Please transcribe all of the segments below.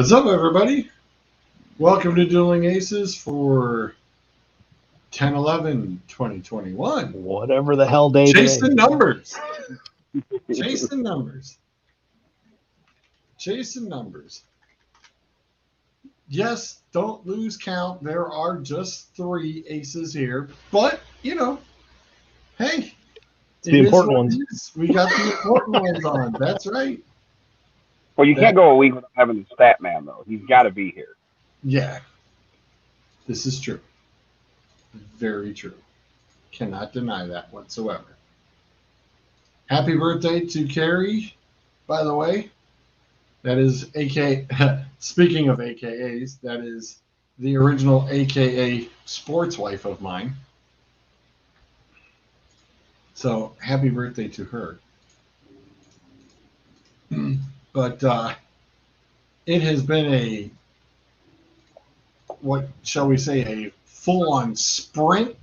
What's up, everybody? Welcome to Dueling Aces for 10/11/2021. Whatever the hell day Chasing today. numbers. Chasing numbers. Chasing numbers. Yes, don't lose count. There are just 3 aces here. But, hey, It's the important ones. We got the important ones on. That's right. Well, you can't go a week without having the stat man, though. He's got to be here. Yeah. This is true. Very true. Cannot deny that whatsoever. Happy birthday to Carrie, by the way. That is speaking of AKAs, that is the original AKA sports wife of mine. So happy birthday to her. But it has been what shall we say, a full-on sprint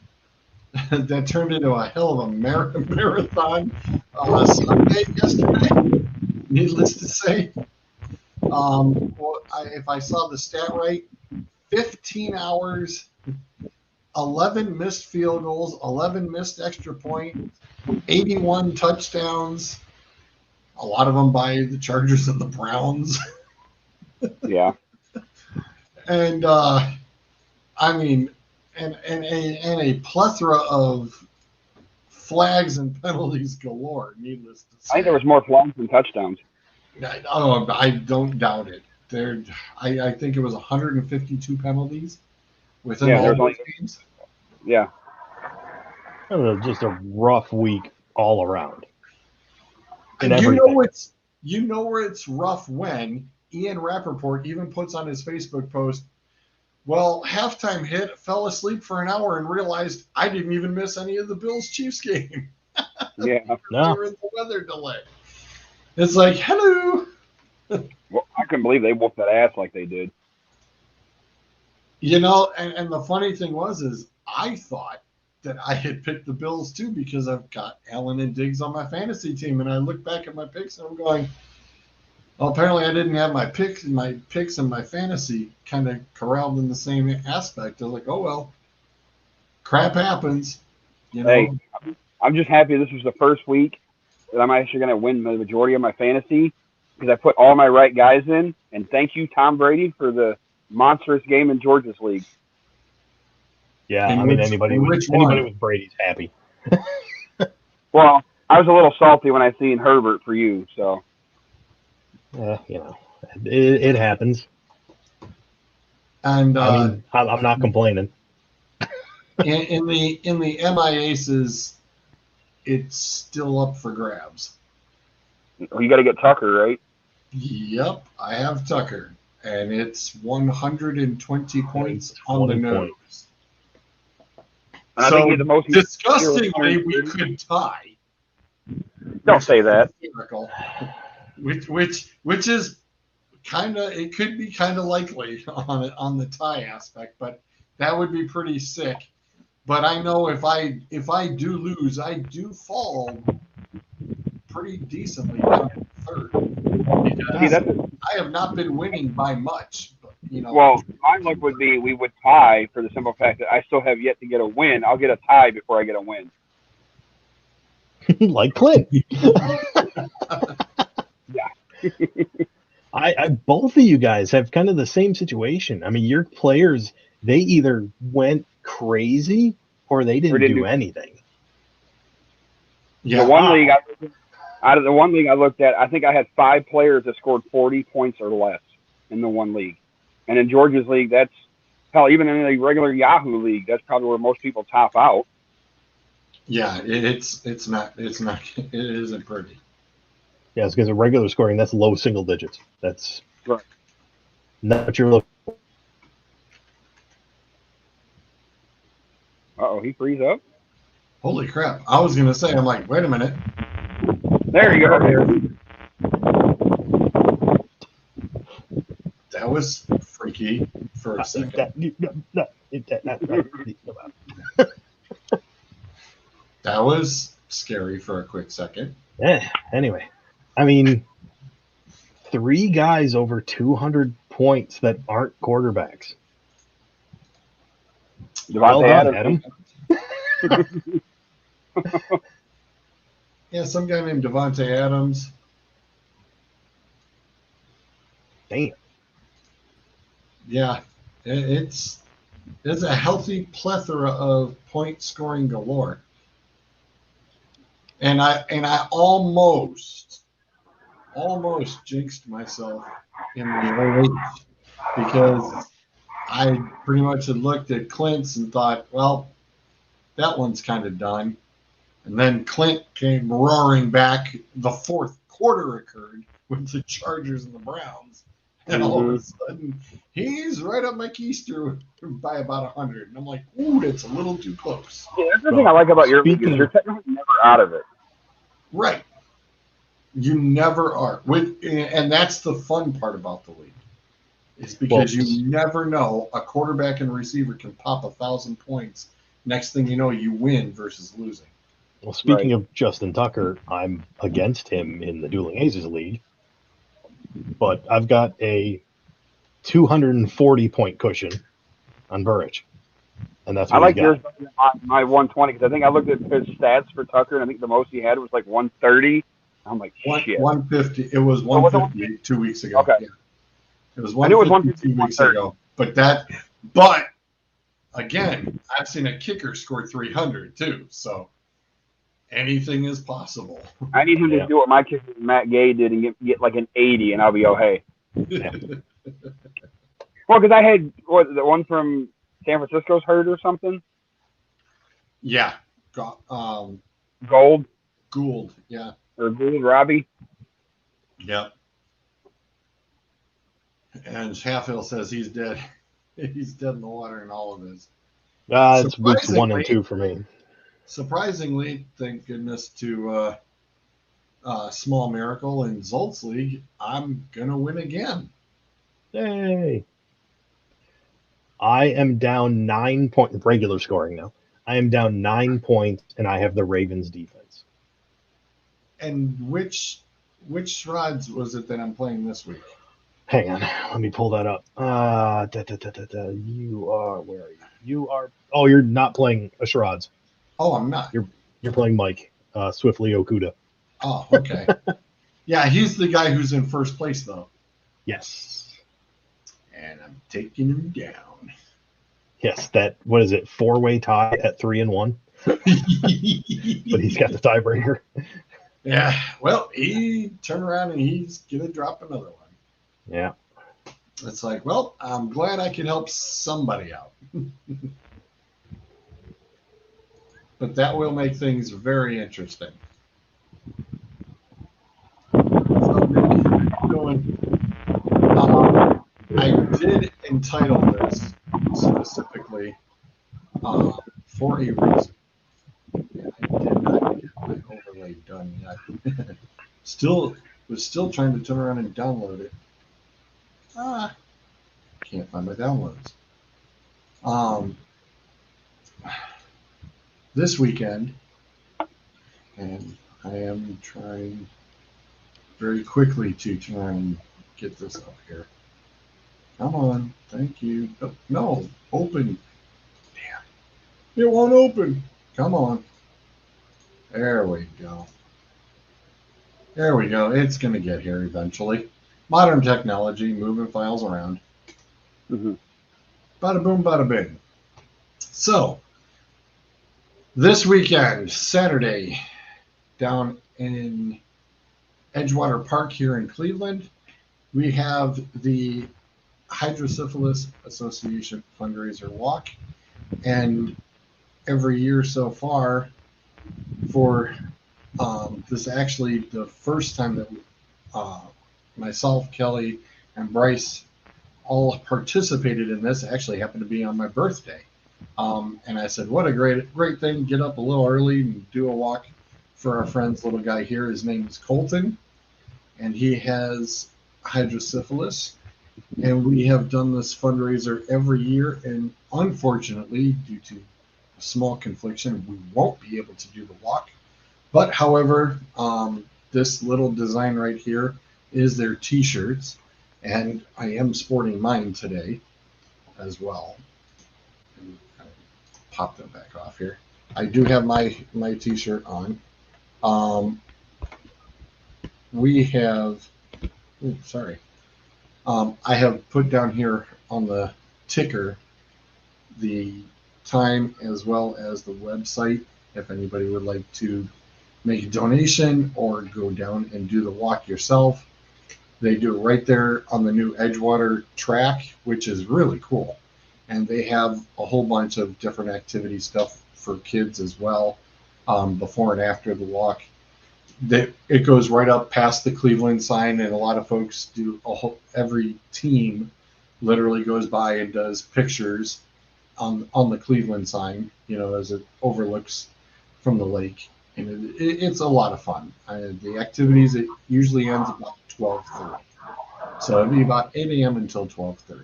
that turned into a hell of a marathon Sunday yesterday, needless to say. If I saw the stat right, 15 hours, 11 missed field goals, 11 missed extra points, 81 touchdowns, a lot of them by the Chargers and the Browns. Yeah. And and a plethora of flags and penalties galore, needless to say. I think there was more flags than touchdowns. I don't doubt it. I think it was 152 penalties within all those games. Yeah. It was just a rough week all around. And you know where it's rough when Ian Rappaport even puts on his Facebook post, well, halftime hit, fell asleep for an hour and realized I didn't even miss any of the Bills-Chiefs game. Yeah. No. We were in the weather delay. It's like, hello. Well, I couldn't believe they whooped that ass like they did. And the funny thing is I thought that I had picked the Bills too because I've got Allen and Diggs on my fantasy team, and I look back at my picks and I'm going, well, apparently I didn't have my picks and my fantasy kind of corralled in the same aspect. I was like, oh well, crap happens. Hey, I'm just happy this was the first week that I'm actually going to win the majority of my fantasy because I put all my right guys in. And thank you, Tom Brady, for the monstrous game in Georgia's league. Yeah, anybody with Brady's happy. Well, I was a little salty when I seen Herbert for you, so. It happens. And I'm not complaining. in the MIAces, it's still up for grabs. You got to get Tucker, right? Yep, I have Tucker, and it's 120 points on the nose. And I think he's the most disgustingly, we could tie. Don't say that. Which is it could be kind of likely on the tie aspect, but that would be pretty sick. But I know if I do lose, I do fall pretty decently down in third. Because I have not been winning by much. But, Well, my luck would be we would tie for the simple fact that I still have yet to get a win. I'll get a tie before I get a win. Like Clint. Yeah. I both of you guys have kind of the same situation. I mean, your players, they either went crazy or they didn't do anything. Yeah. Out of the one league I looked at, I think I had 5 players that scored 40 points or less in the one league. And in Georgia's league, that's hell, even in a regular Yahoo league, that's probably where most people top out. Yeah, it isn't pretty. Yeah, it's because of regular scoring, that's low single digits. That's right. Not what you're looking for. Uh-oh, he frees up? Holy crap. I was going to say, I'm like, wait a minute. There you go. That was freaky for a second. That was scary for a quick second. Yeah, anyway. I mean, 3 guys over 200 points that aren't quarterbacks. Devontae Adams. Adam. Yeah, some guy named Devontae Adams. Damn. Yeah, it's a healthy plethora of point scoring galore. And I almost jinxed myself in the OH because I pretty much had looked at Clint's and thought, well, that one's kind of done. And then Clint came roaring back. The fourth quarter occurred with the Chargers and the Browns. And all of a sudden, he's right up my keister by about 100. And I'm like, ooh, that's a little too close. Yeah, that's the thing I like about your league is you're technically never out of it. Right. You never are. And that's the fun part about the league. Is because you never know. A quarterback and receiver can pop 1,000 points. Next thing you know, you win versus losing. Well, speaking of Justin Tucker, I'm against him in the Dueling Aces League. But I've got a 240-point cushion on Burrich. And that's what I like he's got. yours my 120 because I think I looked at his stats for Tucker and I think the most he had was like 130. I'm like, shit. 150. It was 150 2 weeks ago. Okay. Yeah. It was 150 2 weeks ago. But again, I've seen a kicker score 300 too. So anything is possible. I need him to do what my kicker Matt Gay did and get like an 80 and I'll be hey. Yeah. Well, because I had the one from San Francisco's hurt or something. Yeah. Gould, yeah. Or Gould, Robbie. Yep. And Shaffield says he's dead. He's dead in the water in all of his. It's weeks 1 and 2 for me. Surprisingly, thank goodness to Small Miracle in Zolt's League, I'm going to win again. Yay. I am down 9 points, regular scoring now. I am down 9 points, and I have the Ravens defense. And which Shrods was it that I'm playing this week? Hang on, let me pull that up. You are, where are you? You're not playing a Shrods. Oh, I'm not. You're playing Mike, Swiftly Okuda. Oh, okay. Yeah, he's the guy who's in first place, though. Yes. And I'm taking him down. Yes, what is it, 4-way tie at 3-1? But he's got the tiebreaker. Yeah, well, he turned around and he's going to drop another one. Yeah. It's like, well, I'm glad I can help somebody out. But that will make things very interesting. So, Nick, I did entitle this specifically for a reason. I did not get my overlay done yet. was still trying to turn around and download it. Can't find my downloads. This weekend, and I am trying very quickly to try and get this up here. Come on, thank you. No, open. Damn, it won't open. Come on. There we go. There we go. It's going to get here eventually. Modern technology, moving files around. Mm-hmm. Bada boom, bada bing. So, this weekend, Saturday, down in Edgewater Park here in Cleveland, we have the Hydrocephalus Association fundraiser walk. And every year so far, for this actually the first time that myself, Kelly, and Bryce all participated in this. It actually happened to be on my birthday. And I said, what a great thing. Get up a little early and do a walk for our friend's little guy here. His name is Colton, and he has hydrocephalus. And we have done this fundraiser every year. And unfortunately, due to a small confliction, we won't be able to do the walk. But however, this little design right here is their t-shirts. And I am sporting mine today as well. And pop them back off here. I do have my t-shirt on. We have, sorry. I have put down here on the ticker the time as well as the website if anybody would like to make a donation or go down and do the walk yourself. They do it right there on the new Edgewater track, which is really cool. And they have a whole bunch of different activity stuff for kids as well, before and after the walk. It goes right up past the Cleveland sign, and a lot of folks do every team literally goes by and does pictures on the Cleveland sign, as it overlooks from the lake. And it's a lot of fun. The activities, it usually ends about 12:30. So it'll be about 8 a.m. until 12:30.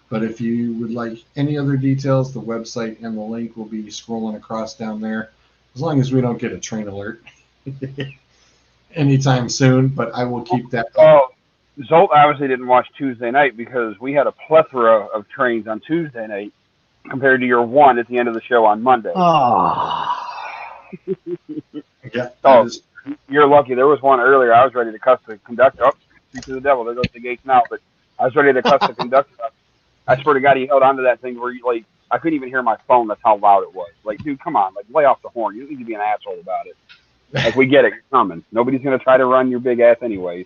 But if you would like any other details, the website and the link will be scrolling across down there, as long as we don't get a train alert anytime soon. But I will keep that. Oh, Zolt obviously didn't watch Tuesday night because we had a plethora of trains on Tuesday night compared to your one at the end of the show on Monday. Oh. Yeah. Oh, you're lucky. There was one earlier. I was ready to cuss the conductor. Oh, speak to the devil. There goes the gates now. But I was ready to cuss the conductor. I swear to God, he held on to that thing where I couldn't even hear my phone. That's how loud it was. Like, dude, come on. Like, lay off the horn. You don't need to be an asshole about it. Like, we get it. You're coming. Nobody's going to try to run your big ass anyways.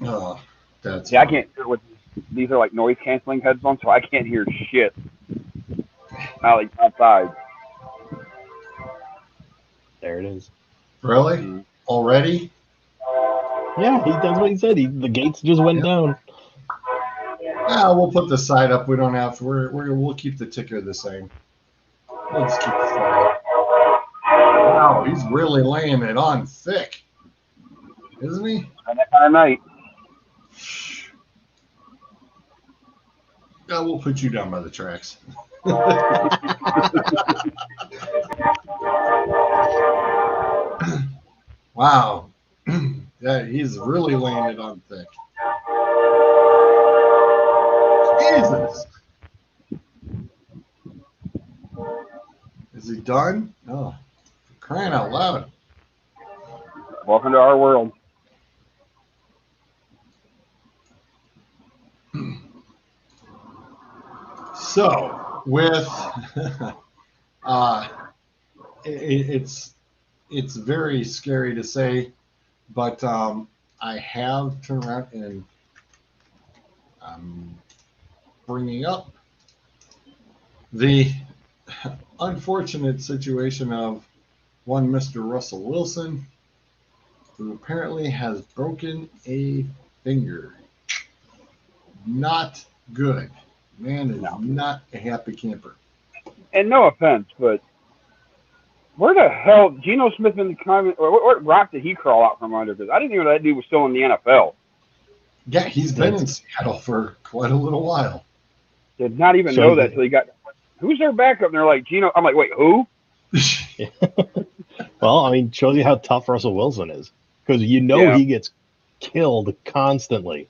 Oh, that's I can't hear what these are, like noise canceling headphones, so I can't hear shit. Not like outside. There it is. Really? Mm-hmm. Already? Yeah, that's what he said. The gates just went down. Yeah, we'll put the side up. We don't have to. We'll keep the ticker the same. We'll just keep the side up. Wow, he's really laying it on thick, isn't he? And that kind of night. Yeah, we'll put you down by the tracks. Wow. Yeah, he's really laying it on thick. Jesus. Is he done? Oh, crying out loud. Welcome to our world. So, with it's very scary to say, but I have turned around and I'm bringing up the unfortunate situation of one Mr. Russell Wilson, who apparently has broken a finger. Not good. Man is not a happy camper. And no offense, but where the hell Geno Smith in the comment? What rock did he crawl out from under? Because I didn't even know that dude was still in the NFL. Yeah, he's been in Seattle for quite a little while. Did not even know that till he got. Who's their backup? And they're like Geno. I'm like, wait, who? Well, I mean, shows you how tough Russell Wilson is, because he gets killed constantly,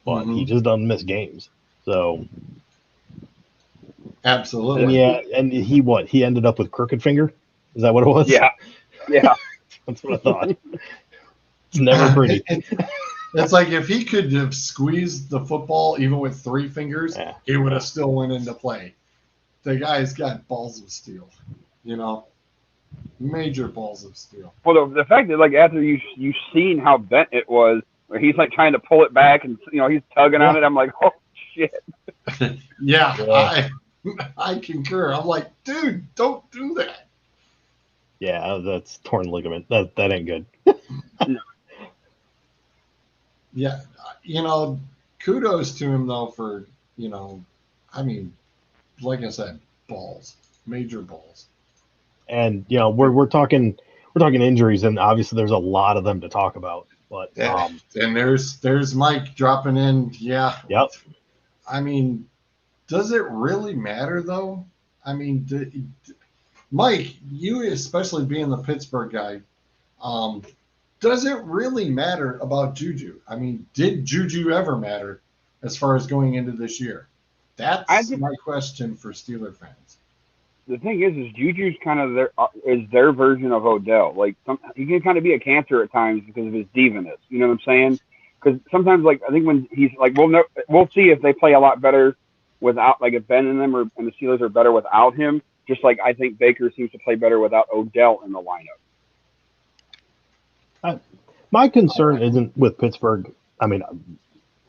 but he just doesn't miss games. So absolutely. And he ended up with crooked finger. Is that what it was? Yeah. That's what I thought. It's never pretty. It's like if he could have squeezed the football even with 3 fingers, it would have still went into play. The guy's got balls of steel, major balls of steel. Well, the fact that after you seen how bent it was, where he's trying to pull it back and he's tugging on it, I'm like, oh shit. Yeah. I concur. I'm like, dude, don't do that. Yeah, that's torn ligament. That ain't good. Yeah, kudos to him though for like I said, balls, major balls. And we're talking injuries, and obviously there's a lot of them to talk about. But and there's Mike dropping in. Yeah. Yep. I mean, does it really matter though? I mean, Mike, you especially being the Pittsburgh guy, does it really matter about Juju? I mean, did Juju ever matter as far as going into this year? That's my question for Steeler fans. The thing is Juju's kind of their version of Odell. Like he can kind of be a cancer at times because of his diviness. You know what I'm saying? Because sometimes, like I think when he's like, we'll see if they play a lot better without, like if Ben and them and the Steelers are better without him. Just like I think Baker seems to play better without Odell in the lineup. My concern isn't with Pittsburgh. I mean,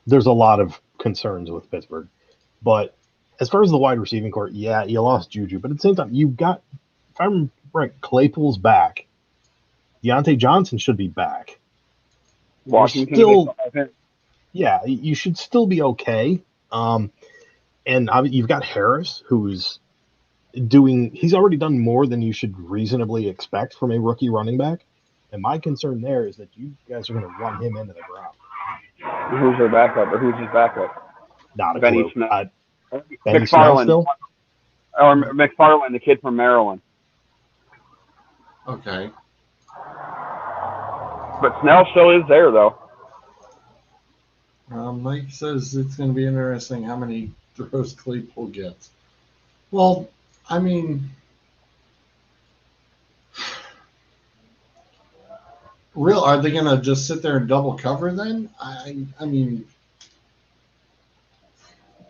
there's a lot of concerns with Pittsburgh, but as far as the wide receiving court, yeah, you lost Juju, but at the same time, you've got, if I'm right, Claypool's back. Deontay Johnson should be back. Washington still, yeah, you should still be okay. And you've got Harris, who's he's already done more than you should reasonably expect from a rookie running back. And my concern there is that you guys are going to run him into the ground. Who's their backup, or who's his backup? Not a Benny clue. Smith. McFarland. Or McFarland, the kid from Maryland. Okay. But Snell still is there, though. Mike says it's going to be interesting how many throws Claypool gets. Well, I mean, are they going to just sit there and double cover then? I mean,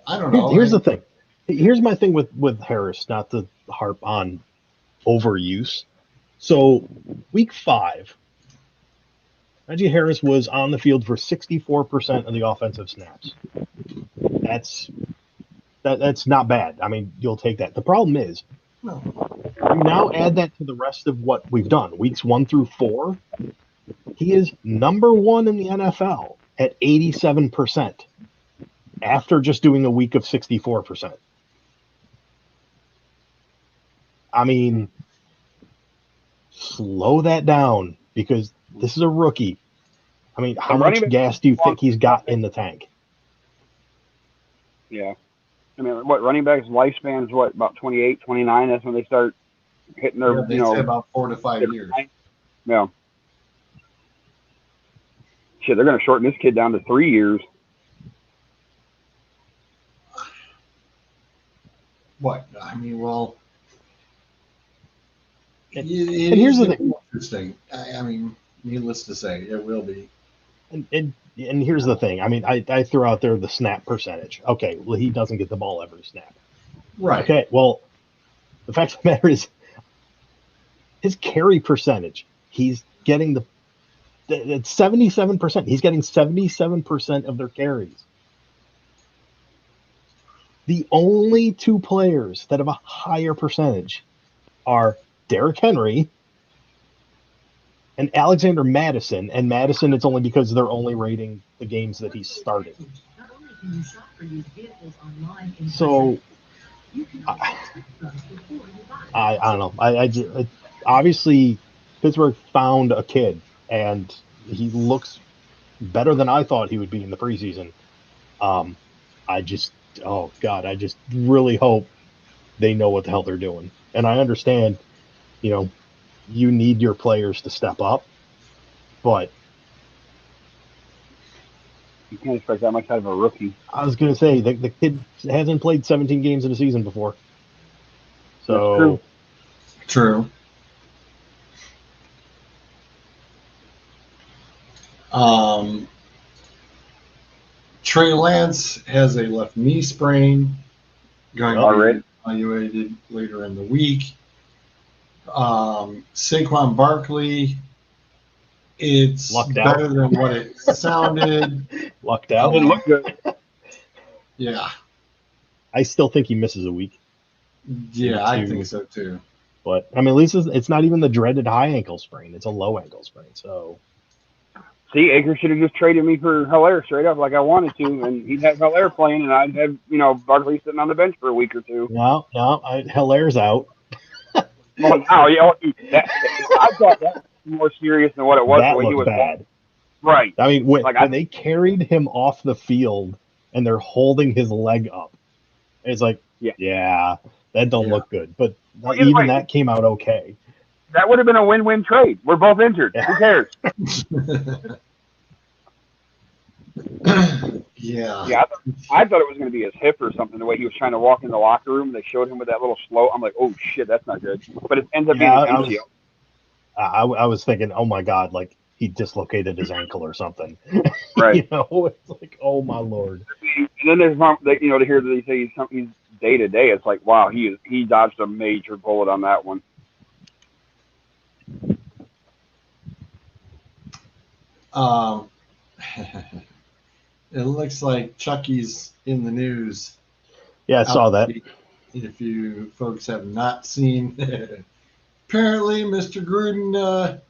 I don't know. Here's the thing. Here's my thing with Harris, not to harp on overuse. So week 5, Najee Harris was on the field for 64% of the offensive snaps. That's not bad. I mean, you'll take that. The problem is, you now add that to the rest of what we've done. Weeks 1 through 4, he is number 1 in the NFL at 87% after just doing a week of 64%. I mean, slow that down because this is a rookie. I mean, how much gas do you think he's got in the tank? Yeah. I mean, what running backs' lifespan is what, about 28, 29? That's when they start hitting their, they say about 4 to 5 years. Yeah. Shit, they're going to shorten this kid down to 3 years. What? I mean, well, and here's the thing. Interesting. I mean, needless to say, it will be. And here's the thing. I mean, I threw out there the snap percentage. Okay, well, he doesn't get the ball every snap. Right. Okay, well, the fact of the matter is his carry percentage, he's getting it's 77%. He's getting 77% of their carries. The only 2 players that have a higher percentage are Derrick Henry and Alexander Madison. And Madison, it's only because they're only rating the games that he started. So, I don't know. I obviously, Pittsburgh found a kid, and he looks better than I thought he would be in the preseason. I just really hope they know what the hell they're doing. And I understand, you need your players to step up, but you can't expect that much out of a rookie. I was going to say, the kid hasn't played 17 games in a season before. So that's true. Trey Lance has a left knee sprain, going to be evaluated later in the week. Saquon Barkley, it's better than what it sounded. Lucked out. It looked good. Yeah. I still think he misses a week. Yeah, I think so too. But I mean, at least it's not even the dreaded high ankle sprain; it's a low ankle sprain. So, see, Akers should have just traded me for Hilaire straight up, like I wanted to, and he'd have Hilaire playing, and I'd have Barkley sitting on the bench for a week or two. No, Hilaire's out. Well, now, I thought that was more serious than what it was. That when looked he was bad. Right. I mean, when they carried him off the field and they're holding his leg up, it's like, yeah that don't look good. But even that came out okay. That would have been a win-win trade. We're both injured. Yeah. Who cares? Yeah. Yeah, I thought it was going to be his hip or something. The way he was trying to walk in the locker room, they showed him with that little slow. I'm like, oh shit, that's not good. But it ends up being Yeah, an MCL. I was thinking, oh my god, like he dislocated his ankle or something. Right. You know, it's like, oh my lord. And then there's to hear that they say he's day to day. It's like, wow, he dodged a major bullet on that one. It looks like Chucky's in the news. Yeah, I saw that. If you folks have not seen, apparently Mr. Gruden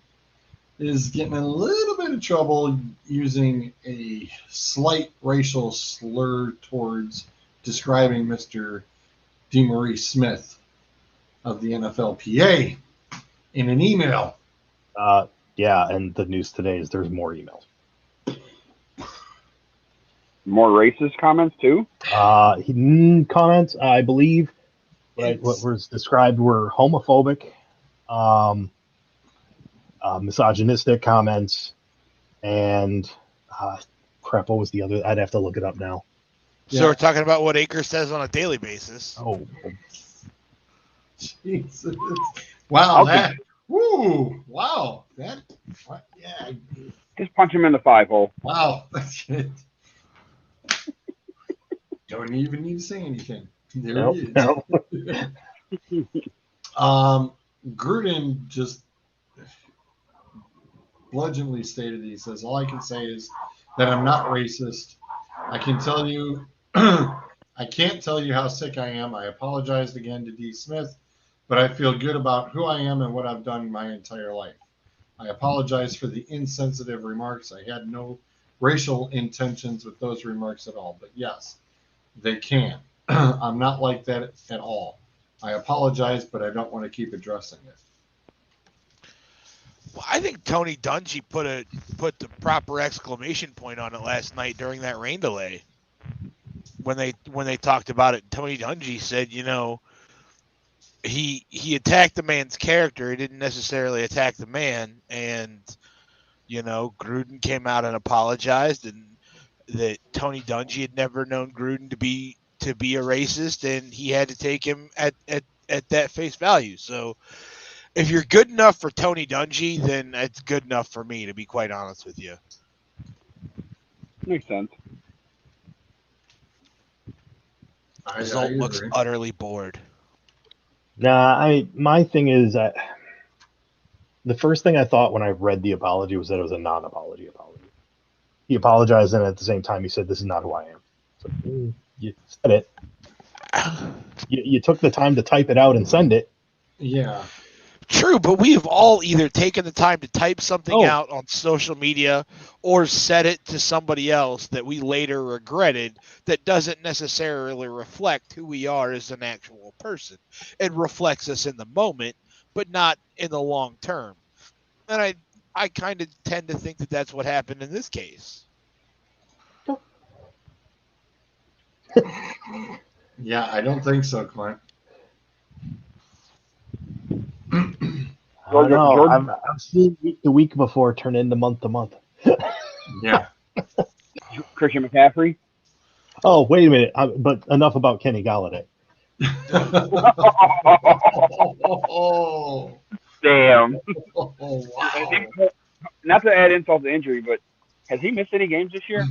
is getting in a little bit of trouble using a slight racial slur towards describing Mr. DeMaurice Smith of the NFLPA in an email. Yeah, and the news today is there's more emails. More racist comments too. Comments, I believe, what was described were homophobic, misogynistic comments, and crap. What was the other? I'd have to look it up now. So we're talking about what Akers says on a daily basis. Oh, Jesus! Wow, woo! Wow, yeah. Just punch him in the 5-hole. Wow. Don't even need to say anything. There he is. No. Gruden just bludgeoningly stated, he says, all I can say is that I'm not racist. I can tell you, I can't tell you how sick I am. I apologized again to D. Smith, but I feel good about who I am and what I've done my entire life. I apologize for the insensitive remarks. I had no racial intentions with those remarks at all, but yes, they can. I'm not like that at all. I apologize, but I don't want to keep addressing it. Well, I think Tony Dungy put the proper exclamation point on it last night during that rain delay. When they talked about it, Tony Dungy said, he attacked the man's character. He didn't necessarily attack the man, and Gruden came out and apologized, and that Tony Dungy had never known Gruden to be a racist, and he had to take him at that face value. So if you're good enough for Tony Dungy, then it's good enough for me, to be quite honest with you. Makes sense. Result looks utterly bored. Nah, my thing is that the first thing I thought when I read the apology was that it was a non-apology apology. He apologized, and at the same time he said, "This is not who I am." So, you said it. You took the time to type it out and send it. Yeah. True, but we have all either taken the time to type something out on social media or said it to somebody else that we later regretted that doesn't necessarily reflect who we are as an actual person. It reflects us in the moment, but not in the long term. And I kind of tend to think that that's what happened in this case. Yeah, I don't think so, Clint. I don't know. I've seen week to week before turn into month to month. Yeah. Christian McCaffrey. Oh, wait a minute. But enough about Kenny Galladay. Oh, damn. Oh, wow. Not to add insult to injury, but has he missed any games this year?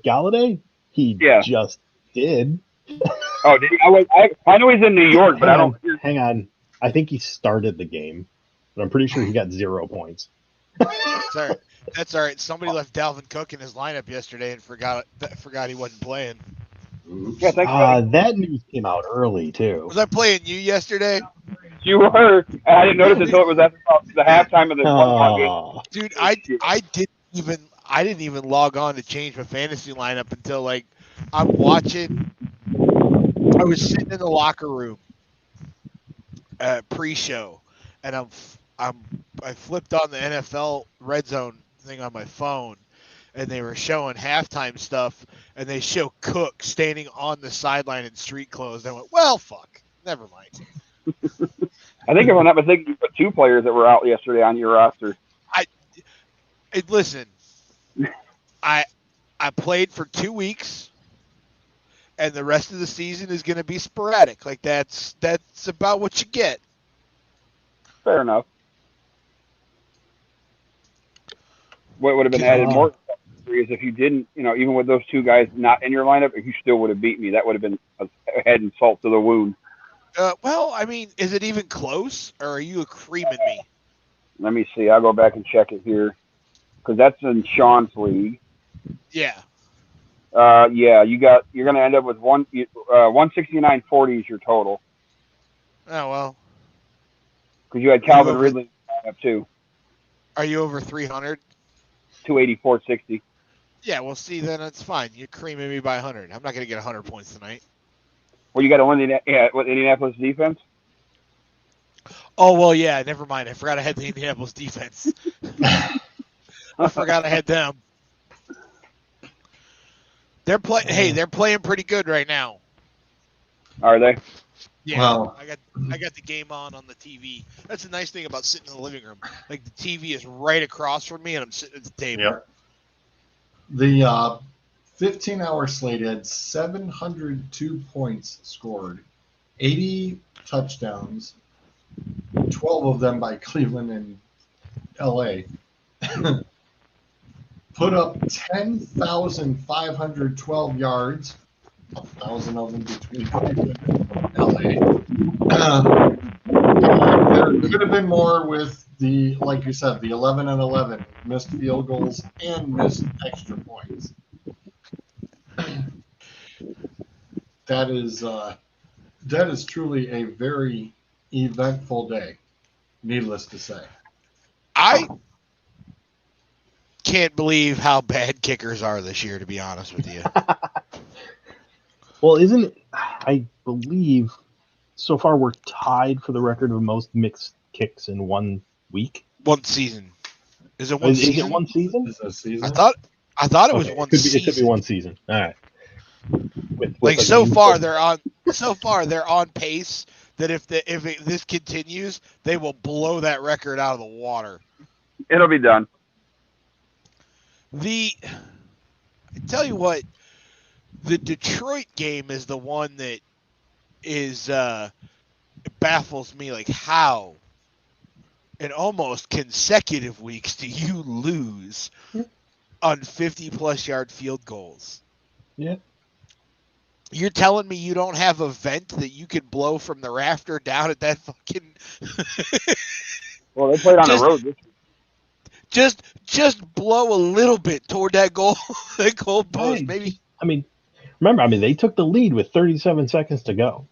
Galladay? He just did. Oh, did he? I know he's in New York, but I don't. Hang on. I think he started the game, but I'm pretty sure he got 0 points. That's all right. Somebody left Dalvin Cook in his lineup yesterday and forgot he wasn't playing. Yeah, that news came out early too. Was I playing you yesterday? You were. I didn't notice until it was at the halftime of the game. Dude, I didn't even log on to change my fantasy lineup until I'm watching. I was sitting in the locker room pre-show, and I flipped on the NFL Red Zone thing on my phone, and they were showing halftime stuff, and they show Cook standing on the sideline in street clothes. I went, well, fuck, never mind. I think if I'm not mistaken, you put 2 players that were out yesterday on your roster. Listen, I played for 2 weeks, and the rest of the season is going to be sporadic. Like that's about what you get. Fair enough. What would have been added more is if you didn't, even with those 2 guys not in your lineup, if you still would have beat me, that would have been a head and salt to the wound. Well, I mean, is it even close, or are you creaming me? Let me see. I'll go back and check it here because that's in Sean's league. Yeah. Yeah, you're going to end up with 169.40 is your total Oh well. because you had Calvin Ridley up too. Are you over 300? 284.60. Yeah. Well, see, then it's fine. You're creaming me by 100. I'm not going to get 100 points tonight. Well, you got to win with Indianapolis defense. Oh well, yeah. Never mind. I forgot I had the Indianapolis defense. I forgot I had them. They're playing pretty good right now. Are they? Yeah, well, I got the game on the TV. That's the nice thing about sitting in the living room. Like the TV is right across from me, and I'm sitting at the table. Yep. The 15-hour slate had 702 points scored, 80 touchdowns, 12 of them by Cleveland and L.A. Put up 10,512 yards, 1,000 of them between Cleveland and L.A. There could have been more with like you said, the 11 and 11 missed field goals and missed extra points. That is truly a very eventful day, needless to say. I can't believe how bad kickers are this year, to be honest with you. Well, isn't it? I believe so far we're tied for the record of most mixed kicks in 1 week. 1 season. Is it 1 season? Is it 1 season? Is it a season? I thought it was 1 season. It could be 1 season. All right. Like so far they're on pace that if this continues, they will blow that record out of the water. It'll be done. I tell you what, the Detroit game is the one that is baffles me. Like, how in almost consecutive weeks do you lose on 50-plus yard field goals? Yeah. You're telling me you don't have a vent that you could blow from the rafter down at that fucking... Well, they played on the road this week. Just blow a little bit toward that goal post, maybe. I mean, remember, they took the lead with 37 seconds to go,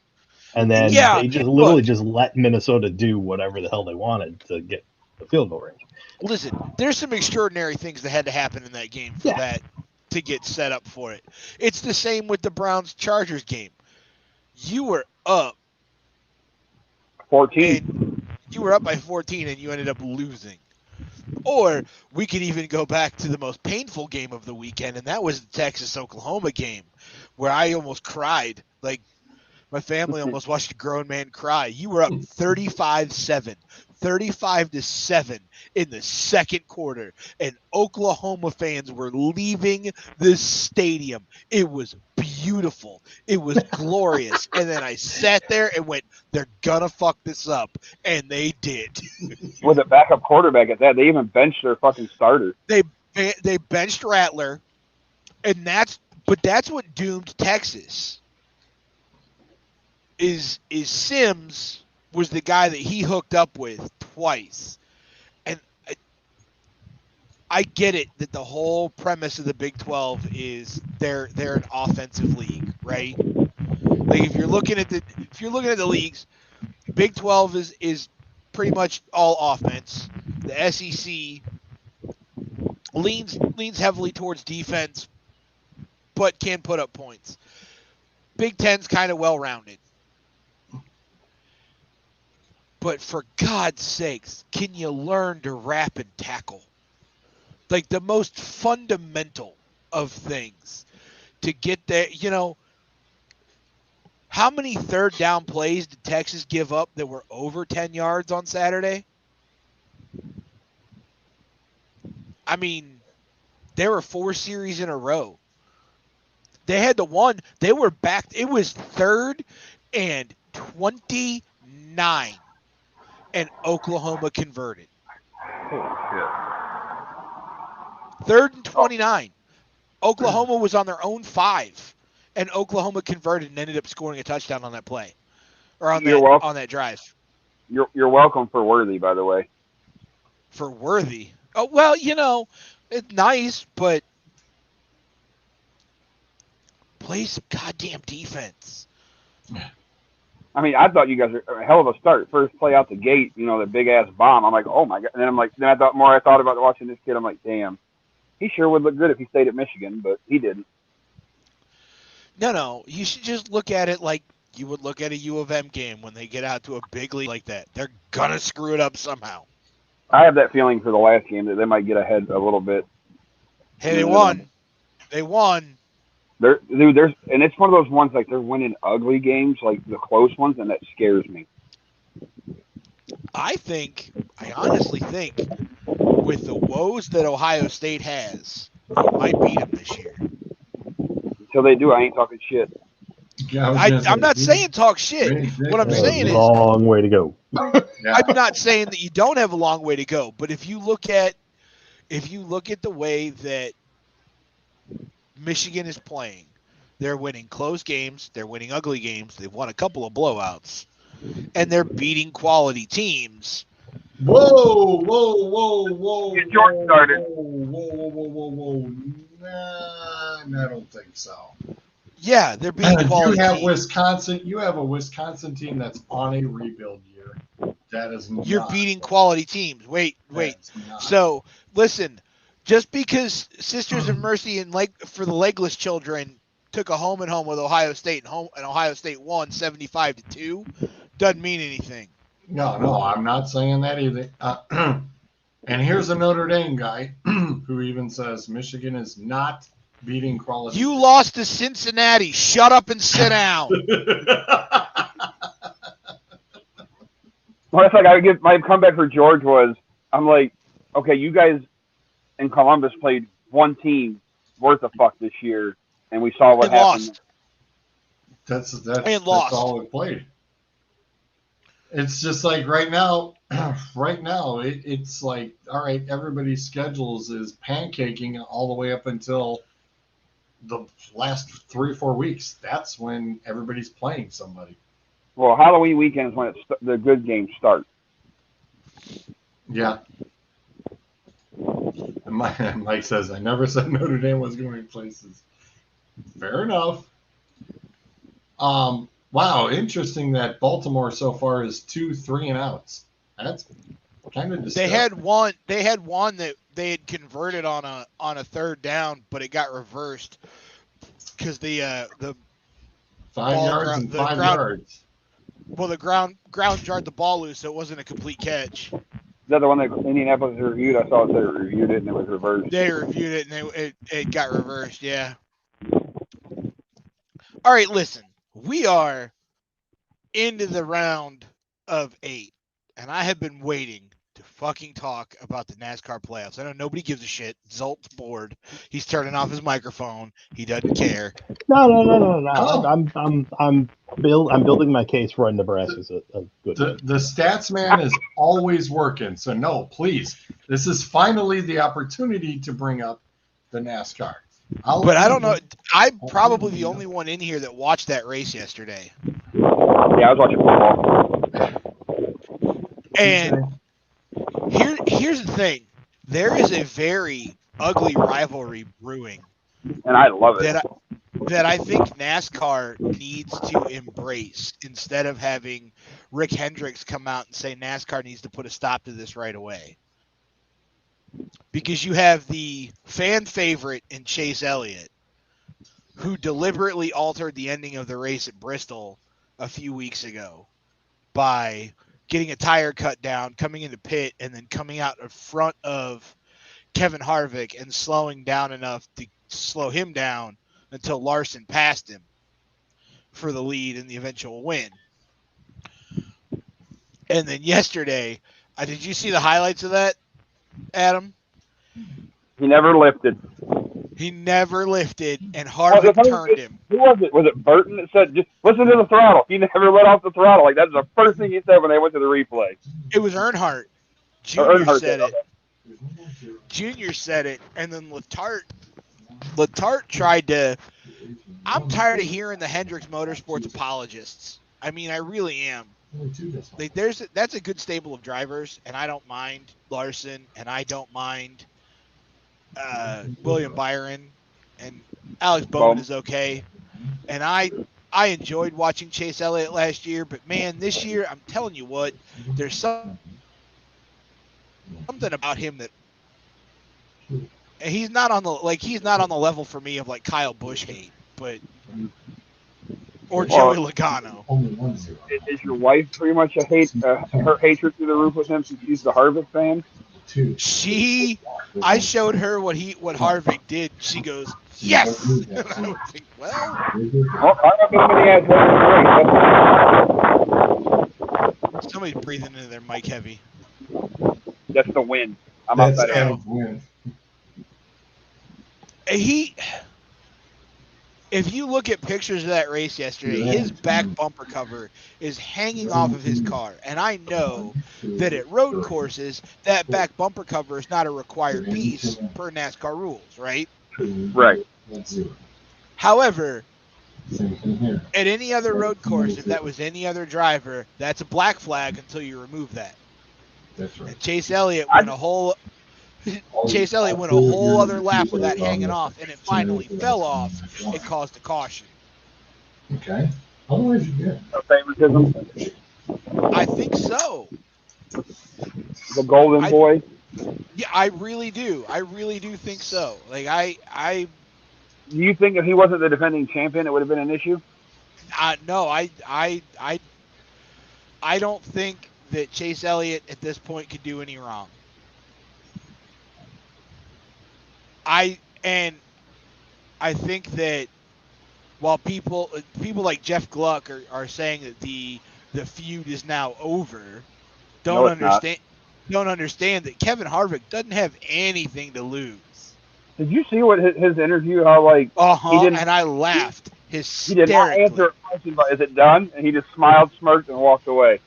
and then they just literally just let Minnesota do whatever the hell they wanted to get the field goal range. Listen, there's some extraordinary things that had to happen in that game for that to get set up for it. It's the same with the Browns-Chargers game. You were up 14. You were up by 14, and you ended up losing. Or we could even go back to the most painful game of the weekend, and that was the Texas-Oklahoma game, where I almost cried. Like, my family almost watched a grown man cry. You were up 35-7, 35-7 in the second quarter, and Oklahoma fans were leaving the stadium. It was beautiful. It was glorious. And then I sat there and went, they're gonna fuck this up, and they did. With a backup quarterback at that, they even benched their fucking starter. They benched Rattler, and that's what doomed Texas. Is Sims was the guy that he hooked up with twice. And I get it that the whole premise of the Big 12 is they're an offensive league, right? Like if you're looking at the leagues, Big 12 is pretty much all offense. The SEC leans heavily towards defense, but can put up points. Big 10's kind of well-rounded. But for God's sakes, can you learn to wrap and tackle? Like the most fundamental of things to get there, How many third down plays did Texas give up that were over 10 yards on Saturday? I mean, there were 4 series in a row. They had the one. They were back. It was 3rd and 29, and Oklahoma converted. Holy shit. 3rd and 29. Oklahoma was on their own 5, and Oklahoma converted and ended up scoring a touchdown on that play, or on that drive. You're welcome for Worthy, by the way. For Worthy. Oh, well, it's nice, but play some goddamn defense. I mean, I thought you guys were a hell of a start. First play out the gate, the big ass bomb. I'm like, oh my god. And then I thought about watching this kid. I'm like, damn, he sure would look good if he stayed at Michigan, but he didn't. No, you should just look at it like you would look at a U of M game when they get out to a big league like that. They're gonna screw it up somehow. I have that feeling for the last game that they might get ahead a little bit. Hey, they won. They won. And it's one of those ones like they're winning ugly games, like the close ones, and that scares me. I honestly think, with the woes that Ohio State has, they might beat them this year. Until they do, I ain't talking shit. Yeah, I'm not saying talk shit. What I'm saying is, long way to go. Yeah. I'm not saying that you don't have a long way to go, but if you look at the way that Michigan is playing, they're winning close games, they're winning ugly games, they've won a couple of blowouts, and they're beating quality teams. Whoa. Get George started. Whoa. Nah, I don't think so. Yeah, they're beating quality teams. You have a Wisconsin team that's on a rebuild year. That is not. You're beating quality teams. Wait. So, listen, just because Sisters of Mercy and for the legless children took a home and home with Ohio State and Ohio State won 75-2 doesn't mean anything. No, I'm not saying that either. And here's a Notre Dame guy who even says Michigan is not beating quality. You lost to Cincinnati. Shut up and sit down. Well, that's like my comeback for George was, I'm like, okay, you guys in Columbus played one team worth of fuck this year, and we saw what happened. Lost. That's all we played. It's just like right now, it's like, all right, everybody's schedules is pancaking all the way up until the last 3 or 4 weeks. That's when everybody's playing somebody. Well, Halloween weekend is when the good games start. Yeah. And Mike says, I never said Notre Dame was going places. Fair enough. Wow, interesting that Baltimore so far is 2 3-and-outs. That's kind of disgusting. They had one that they had converted on a third down, but it got reversed because the 5 yards and 5 yards. Well, the ground jarred the ball loose, so it wasn't a complete catch. Is that the one that Indianapolis reviewed? I saw they reviewed it and it was reversed. They reviewed it and it got reversed. Yeah. All right, listen. We are into the round of 8, and I have been waiting to fucking talk about the NASCAR playoffs. I know nobody gives a shit. Zolt's bored. He's turning off his microphone. He doesn't care. No. I'm building my case for Nebraska's a good. The stats man is always working. So no, please. This is finally the opportunity to bring up the NASCAR. But I don't know. I'm probably the only one in here that watched that race yesterday. Yeah, I was watching football. And here's the thing. There is a very ugly rivalry brewing. And I love it. That I think NASCAR needs to embrace instead of having Rick Hendricks come out and say NASCAR needs to put a stop to this right away. Because you have the fan favorite in Chase Elliott, who deliberately altered the ending of the race at Bristol a few weeks ago by getting a tire cut down, coming into pit, and then coming out in front of Kevin Harvick and slowing down enough to slow him down until Larson passed him. for the lead and the eventual win. And then yesterday, did you see the highlights of that, Adam? He never lifted. He never lifted, and Harvick turned him. Who was it? Was it Burton that said, just listen to the throttle? He never let off the throttle. Like, that's the first thing he said when they went to the replay. It was Earnhardt. Earnhardt Junior said it. okay. Junior said it, and then Letarte tried to. I'm tired of hearing the Hendricks Motorsports apologists. I mean, I really am. Like, that's a good stable of drivers, and I don't mind Larson, and I don't mind William Byron, and Alex Bowman is okay. And I enjoyed watching Chase Elliott last year, but man, this year, I'm telling you what, there's something about him that he's not on the level for me of like Kyle Busch hate, but or Joey Logano. Is your wife pretty much her hatred through the roof with him since she's the Harvick fan? I showed her what Harvick did. She goes, yes. I was like, well, somebody's breathing into their mic heavy. That's the wind. I'm outside of wind. If you look at pictures of that race yesterday, his back bumper cover is hanging off of his car. And I know that at road courses, that back bumper cover is not a required piece per NASCAR rules, right? Right. However, at any other road course, if that was any other driver, that's a black flag until you remove that. That's right. And Chase Elliott went a whole other lap with that hanging off, and it finally fell off and caused a caution. Okay. Otherwise, you're good. No favoritism. I think so. The golden boy. Yeah, I really do. I really do think so. Like I. Do you think if he wasn't the defending champion, it would have been an issue? No, I don't think that Chase Elliott at this point could do any wrong. I think that while people like Jeff Gluck are saying that the feud is now over, don't understand that Kevin Harvick doesn't have anything to lose. Did you see what his interview? How like he didn't, and I laughed hysterically. He did not answer a question about, is it done? And he just smiled, smirked, and walked away.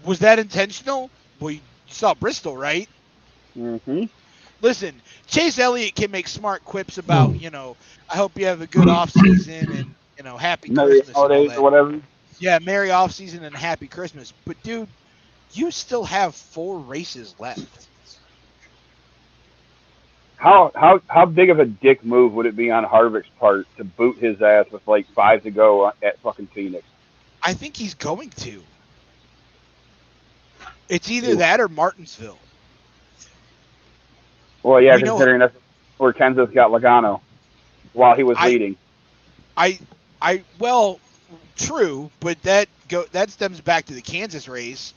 Was that intentional? Well, you saw Bristol, right? Mm-hmm. Listen, Chase Elliott can make smart quips about, I hope you have a good off season and happy Christmas holidays or whatever. Yeah, merry off season and happy Christmas. But dude, you still have 4 races left. How big of a dick move would it be on Harvick's part to boot his ass with like 5 to go at fucking Phoenix? I think he's going to. It's either that or Martinsville. Well, yeah, considering that's where Kansas got Logano while he was leading. Well, true, but that stems back to the Kansas race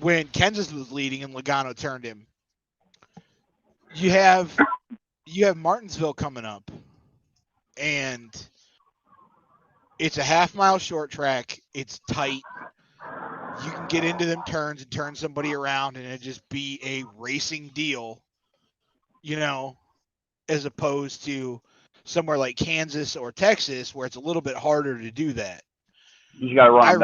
when Kansas was leading and Logano turned him. You have Martinsville coming up, and it's a half-mile short track. It's tight. You can get into them turns and turn somebody around, and it just be a racing deal, as opposed to somewhere like Kansas or Texas where it's a little bit harder to do that. You got to run them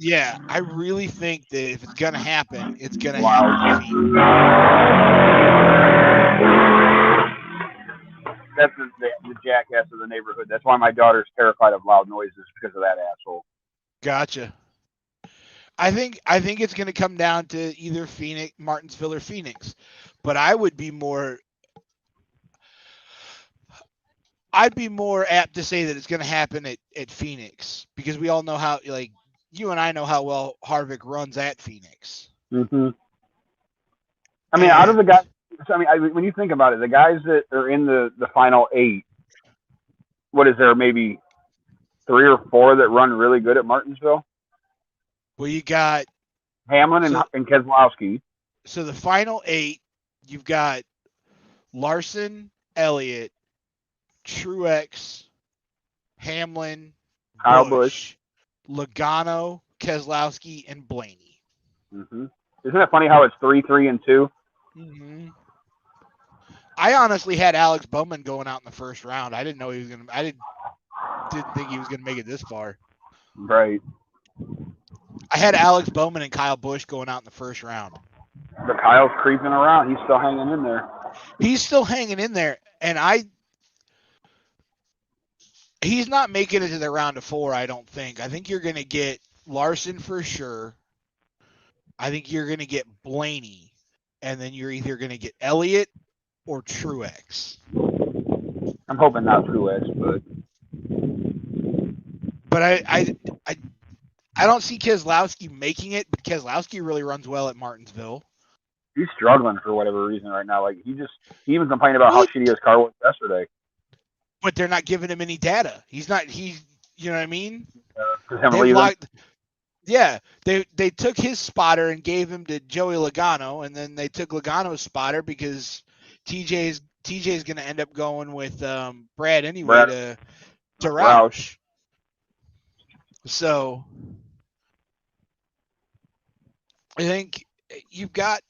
down. I really think that if it's going to happen, it's going to happen. That's the jackass of the neighborhood. That's why my daughter's terrified of loud noises, because of that asshole. Gotcha. I think it's going to come down to either Martinsville or Phoenix, but I'd be more apt to say that it's going to happen at Phoenix, because we all know how, like, you and I know how well Harvick runs at Phoenix. Mm-hmm. I mean, out of the guys, when you think about it, the guys that are in the final 8, what is there, maybe 3 or 4 that run really good at Martinsville? Well, you got Hamlin and Keselowski. So the final 8, you've got Larson, Elliott, Truex, Hamlin, Kyle Busch, Logano, Keselowski, and Blaney. Mm-hmm. Isn't it funny how it's 3, 3, and 2? Mm-hmm. I honestly had Alex Bowman going out in the first round. I didn't know he was gonna. I didn't think he was gonna make it this far. Right. I had Alex Bowman and Kyle Busch going out in the first round. But Kyle's creeping around. He's still hanging in there. He's still hanging in there, and he's not making it to the round of 4. I don't think. I think you're gonna get Larson for sure. I think you're gonna get Blaney, and then you're either gonna get Elliott or Truex. I'm hoping not Truex, but I don't see Keselowski making it. But Keselowski really runs well at Martinsville. he's struggling for whatever reason right now. Like he even complained about how shitty his car was yesterday. But they're not giving him any data. He's not. You know what I mean? Yeah, they took his spotter and gave him to Joey Logano, and then they took Logano's spotter because TJ's going to end up going with Brad anyway to Roush. So I think you've got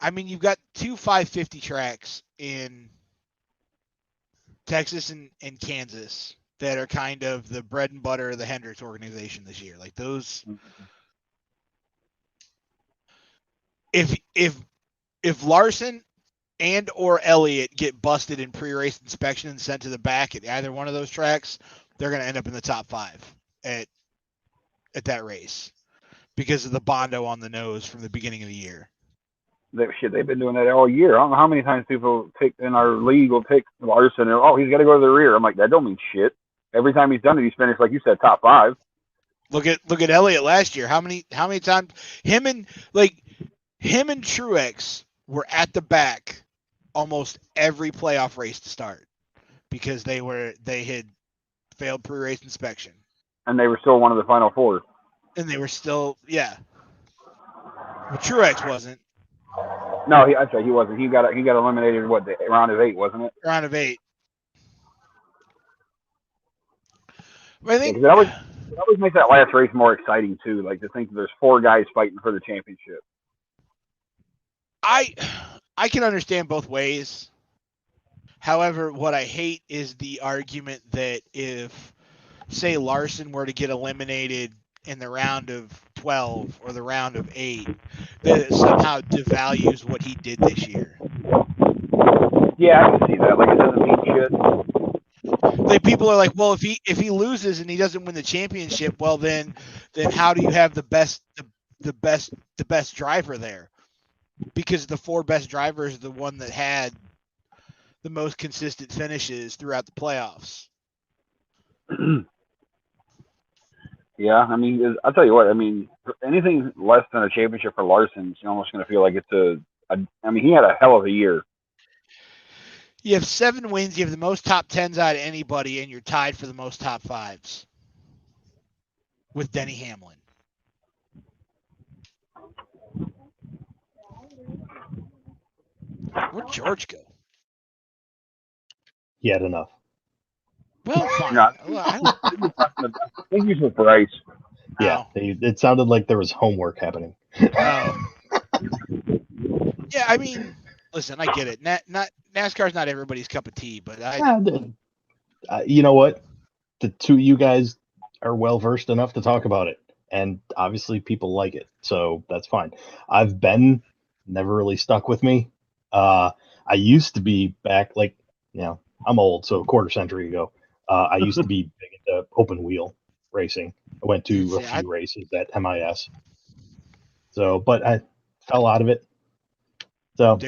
2 550 tracks in Texas and Kansas that are kind of the bread and butter of the Hendricks organization this year. Like those, if Larson and or Elliott get busted in pre-race inspection and sent to the back at either one of those tracks, they're going to end up in the top 5 at that race because of the Bondo on the nose from the beginning of the year. They've been doing that all year. I don't know how many times people in our league will take Larson and he's got to go to the rear. I'm like, that don't mean shit. Every time he's done it, he's finished, like you said, top 5. Look at Elliott last year. How many times him and Truex were at the back almost every playoff race to start because they had failed pre-race inspection. And they were still one of the final 4. And they were still, yeah. But Truex wasn't. No, I'd say he wasn't. He got eliminated. Round of 8, wasn't it? Round of 8. But I think it always makes that last race more exciting too. Like to think that there's 4 guys fighting for the championship. I can understand both ways. However, what I hate is the argument that if, say, Larson were to get eliminated in the round of 12 or the round of 8, that it somehow devalues what he did this year. Yeah, I can see that. Like it doesn't mean shit. Like people are like, well, if he loses and he doesn't win the championship, well then how do you have the best driver there? Because the 4 best drivers are the one that had the most consistent finishes throughout the playoffs. Yeah, I mean, I'll tell you what. I mean, anything less than a championship for Larson, you're almost going to feel like it's I mean, he had a hell of a year. You have 7 wins. You have the most top 10s out of anybody, and you're tied for the most top 5s with Denny Hamlin. Where'd George go? He had enough. Well, fine. No, I think he's with Bryce. Yeah, it sounded like there was homework happening. Oh. Yeah, I mean, listen, I get it. NASCAR's not everybody's cup of tea, but you know what? The 2 of you guys are well versed enough to talk about it, and obviously people like it, so that's fine. Never really stuck with me. I used to be back, like, I'm old, so a quarter century ago. I used to be big into open wheel racing. I went to a few races at MIS. So, but I fell out of it. So,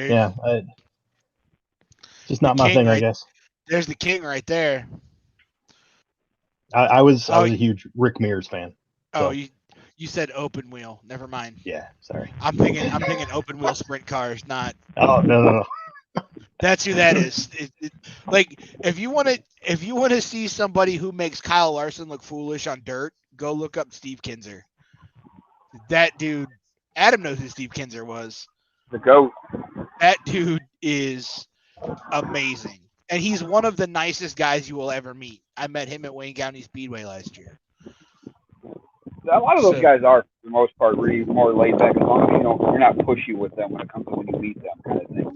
just not my thing, I guess. There's the king right there. I was a huge Rick Mears fan. So. Oh, you said open wheel. Never mind. Yeah, sorry. I'm thinking open wheel sprint cars, not. Oh no. That's who that is. Like if you want to see somebody who makes Kyle Larson look foolish on dirt, go look up Steve Kinzer. That dude, Adam knows who Steve Kinzer was. The GOAT. That dude is amazing. And he's one of the nicest guys you will ever meet. I met him at Wayne County Speedway last year. A lot of those guys are, for the most part, really more laid back. As long as you're not pushy with them when it comes to when you meet them, kind of thing.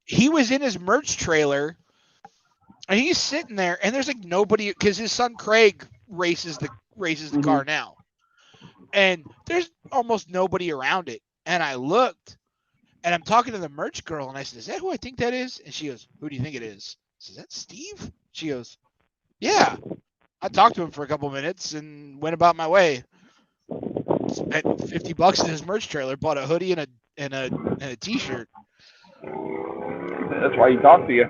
He was in his merch trailer, and he's sitting there, and there's like nobody because his son Craig races the car now, and there's almost nobody around it. And I looked, and I'm talking to the merch girl, and I said, "Is that who I think that is?" And she goes, "Who do you think it is?" I said, "Is that Steve?" She goes, "Yeah." I talked to him for a couple minutes and went about my way. Spent $50 in his merch trailer, bought a hoodie and a t-shirt. That's why he talked to you.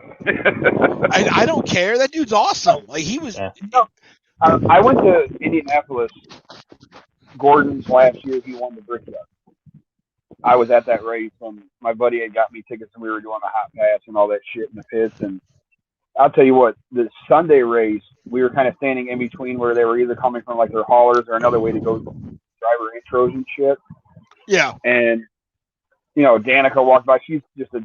I don't care. That dude's awesome. Like he was. Yeah. I went to Indianapolis. Gordon's last year, he won the Brickyard. I was at that race, and my buddy had got me tickets, and we were doing the hot pass and all that shit in the pits. And I'll tell you what, the Sunday race, we were kind of standing in between where they were either coming from like their haulers or another way to go driver intros and shit. Yeah. And Danica walked by. She's just a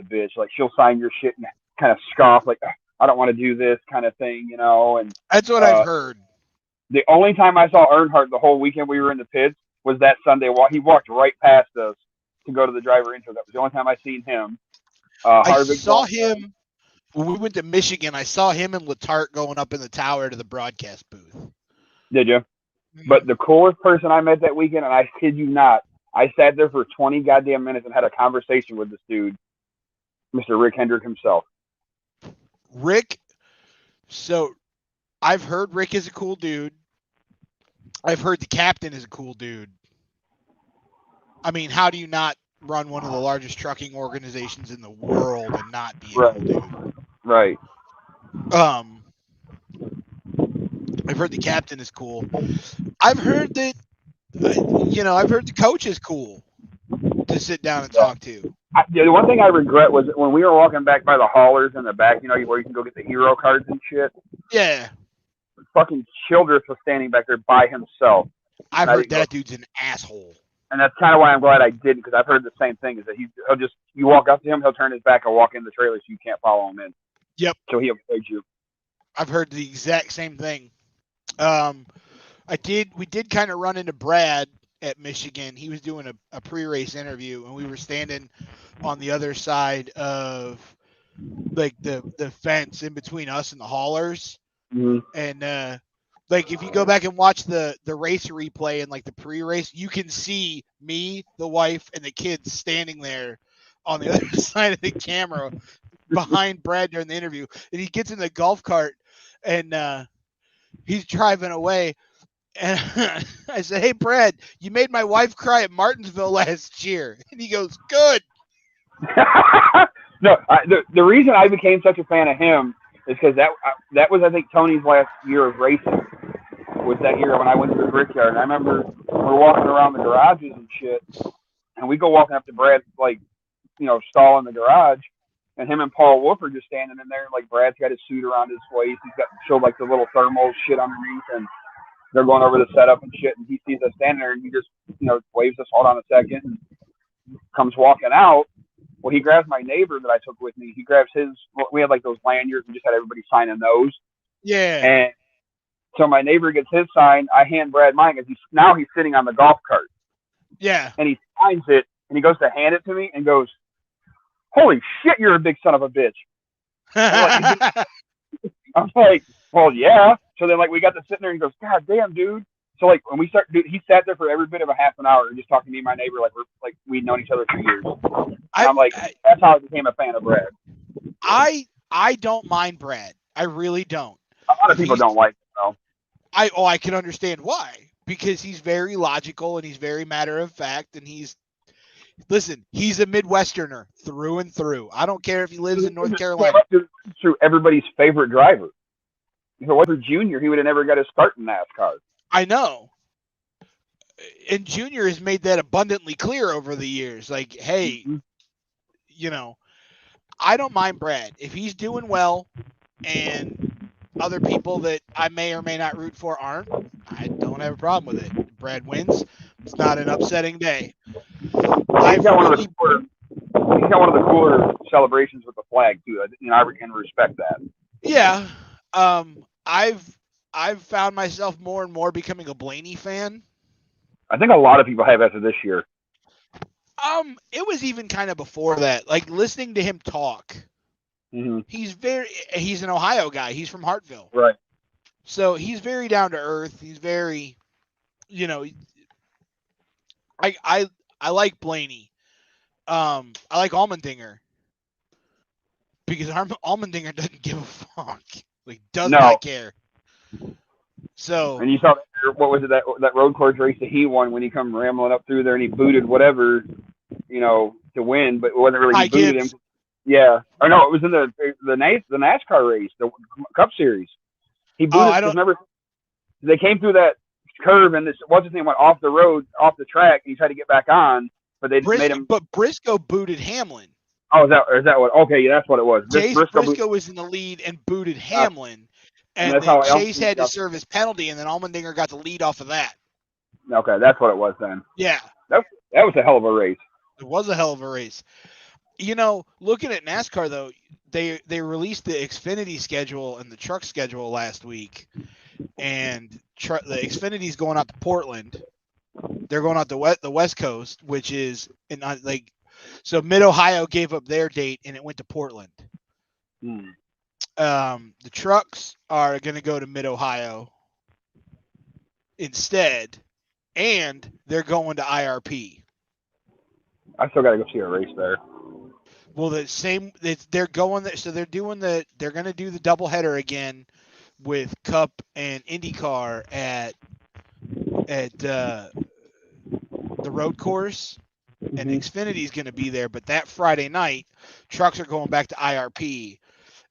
bitch. Like she'll sign your shit and kind of scoff, like I don't want to do this kind of thing, And that's what I've heard. The only time I saw Earnhardt the whole weekend we were in the pits was that Sunday walk. He walked right past us to go to the driver intro. That was the only time I seen him. I saw him when we went to Michigan. I saw him and Letarte going up in the tower to the broadcast booth. Did you? Mm-hmm. But the coolest person I met that weekend, and I kid you not, I sat there for 20 goddamn minutes and had a conversation with this dude, Mr. Rick Hendrick himself. Rick, so I've heard Rick is a cool dude. I've heard the captain is a cool dude. I mean, how do you not run one of the largest trucking organizations in the world and not be a cool dude? Right. I've heard the captain is cool. I've heard that, I've heard the coach is cool to sit down and talk to. The one thing I regret was when we were walking back by the haulers in the back, where you can go get the hero cards and shit. Yeah. Fucking Childress was standing back there by himself. I've heard that dude's an asshole. And that's kind of why I'm glad I didn't, because I've heard the same thing, is that he'll just, you walk up to him, he'll turn his back and walk in the trailer so you can't follow him in. Yep. So he'll avoid you. I've heard the exact same thing. We did kind of run into Brad at Michigan. He was doing a pre-race interview, and we were standing on the other side of like the fence in between us and the haulers. Mm-hmm. And like if you go back and watch the race replay and like the pre-race, you can see me, the wife, and the kids standing there on the other side of the camera behind Brad during the interview. And he gets in the golf cart and he's driving away. And I said, "Hey, Brad, you made my wife cry at Martinsville last year." And he goes, "Good." No, the reason I became such a fan of him is because that was, I think, Tony's last year of racing. Was that year when I went to the Brickyard. And I remember we're walking around the garages and shit, and we go walking up to Brad's, stall in the garage, and him and Paul Wolf are just standing in there. Like, Brad's got his suit around his waist. He's got showed like the little thermal shit underneath, and they're going over the setup and shit, and he sees us standing there, and he just, waves us, hold on a second, and comes walking out. Well, he grabs my neighbor that I took with me. He grabs his, we had like those lanyards and just had everybody signing those. Yeah. And so my neighbor gets his sign. I hand Brad mine because he's sitting on the golf cart. Yeah. And he signs it, and he goes to hand it to me and goes, "Holy shit, you're a big son of a bitch." I'm like, "Well, yeah." So then, we got to sitting there, and he goes, "God damn, dude." So, when we he sat there for every bit of a half an hour and just talking to me and my neighbor we'd known each other for years. I'm like, that's how I became a fan of Brad. I don't mind Brad. I really don't. A lot of people don't like him, though. I can understand why. Because he's very logical and he's very matter of fact, and he's a Midwesterner through and through. I don't care if he lives in North Carolina. Through everybody's favorite driver. If it wasn't Junior, he would have never got his start in NASCAR. I know. And Junior has made that abundantly clear over the years. Like, hey, I don't mind Brad. If he's doing well and other people that I may or may not root for aren't, I don't have a problem with it. Brad wins. It's not an upsetting day. He's got one of the He's got one of the cooler celebrations with the flag too. I can respect that. Yeah. I've found myself more and more becoming a Blaney fan. I think a lot of people have after this year. It was even kind of before that. Like listening to him talk. Mm-hmm. He's an Ohio guy. He's from Hartville. Right. So he's very down to earth. He's very, I like Blaney. I like Allmendinger because Allmendinger doesn't give a fuck. Like does not care. So. And you saw what was it that road course race that he won when he come rambling up through there and he booted whatever, to win, but it wasn't really he booted him. Yeah. Or no, it was in the NASCAR race, the Cup Series. He booted because remember they came through that curve and what's his name went off the road, off the track, and he tried to get back on, but they made him. But Briscoe booted Hamlin. Oh, is that what? Okay, yeah, that's what it was. Briscoe was in the lead and booted Hamlin, and then Chase had to serve his penalty, and then Allmendinger got the lead off of that. Okay, that's what it was then. Yeah, that was a hell of a race. It was a hell of a race. Looking at NASCAR though, they released the Xfinity schedule and the truck schedule last week, and the Xfinity's going out to Portland. They're going out the West Coast, which is so Mid Ohio gave up their date and it went to Portland. The trucks are going to go to Mid Ohio instead, and they're going to IRP. I still got to go see a race there. Well, they're going there, so they're going to do the doubleheader again with Cup and IndyCar at the road course, and Xfinity is going to be there. But that Friday night, trucks are going back to IRP,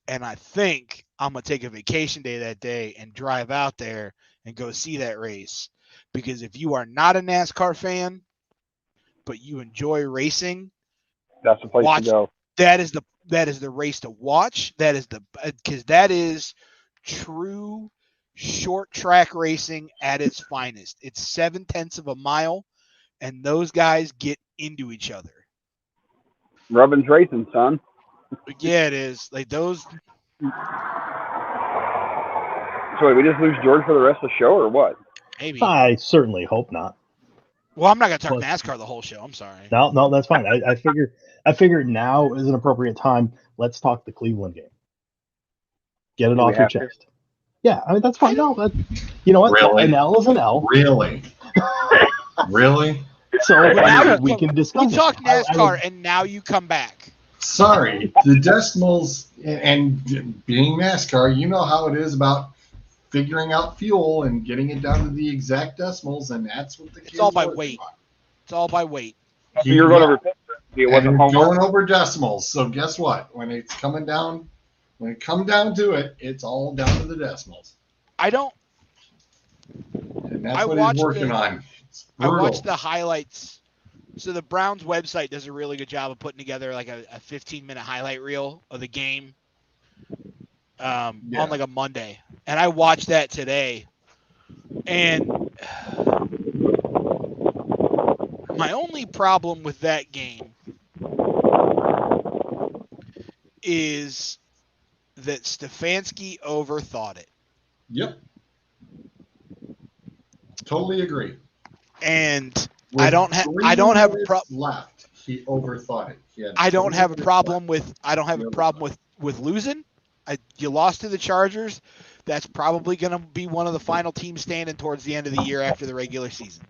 and I think I'm going to take a vacation day that day and drive out there and go see that race. Because if you are not a NASCAR fan, but you enjoy racing, that's the place to go. That is the race to watch. Because that is true short track racing at its finest. It's 0.7 of a mile, and those guys get into each other. Rubbin's racing, son. Yeah, it is. Like those. So wait, we just lose George for the rest of the show, or what? Maybe. I certainly hope not. Well, I'm not going to talk NASCAR the whole show. I'm sorry. No, that's fine. I figure now is an appropriate time. Let's talk the Cleveland game. Get it off your chest. Yeah, I mean that's fine. No, you know what? Really? An L is an L. Really? Really? So we can discuss. We talk NASCAR, and now you come back. Sorry, the decimals and being NASCAR, you know how it is about figuring out fuel and getting it down to the exact decimals, and that's what the kids. It's all by weight. It's all by weight. You're going over. It wasn't going over decimals. So guess what? When it comes down to it, it's all down to the decimals. And that's what he's working on. I watched the highlights. So the Browns website does a really good job of putting together like a 15-minute highlight reel of the game on like a Monday. And I watched that today. And my only problem with that game is that Stefanski overthought it. Yep. Totally agree. And I don't have a problem left. He overthought it. I don't have a problem with losing. You lost to the Chargers. That's probably going to be one of the final teams standing towards the end of the year after the regular season.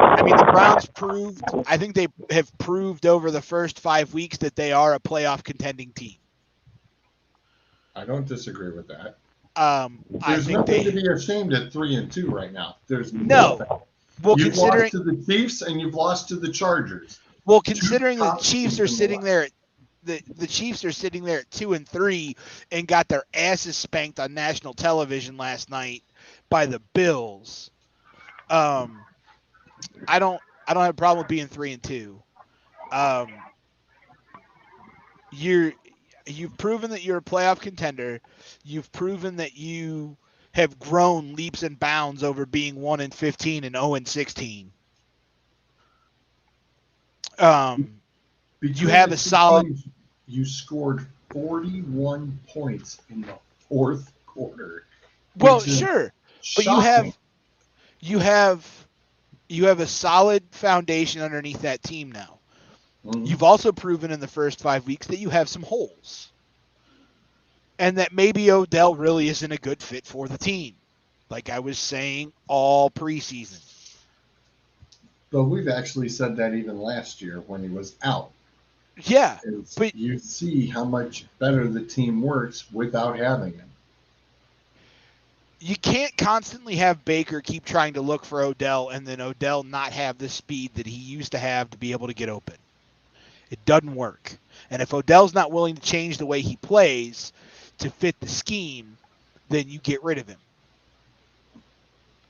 I mean, the Browns proved. I think they have proved over the first 5 weeks that they are a playoff contending team. I don't disagree with that. There's nothing to be ashamed at 3-2 right now. There's no. Well, you've lost to the Chiefs and you've lost to the Chargers. Well, considering the Chiefs are sitting there, the Chiefs are sitting there at 2-3 and got their asses spanked on national television last night by the Bills. I don't have a problem with being 3-2. You've proven that you're a playoff contender. You've proven that you have grown leaps and bounds over being 1-15 and 0-16. You have a solid. You scored 41 points in the fourth quarter. Well, sure, but you have a solid foundation underneath that team now. Mm-hmm. You've also proven in the first 5 weeks that you have some holes, and that maybe Odell really isn't a good fit for the team, like I was saying all preseason. But we've actually said that even last year when he was out. Yeah, but you see how much better the team works without having him. You can't constantly have Baker keep trying to look for Odell and then Odell not have the speed that he used to have to be able to get open. It doesn't work. And if Odell's not willing to change the way he plays to fit the scheme, then you get rid of him.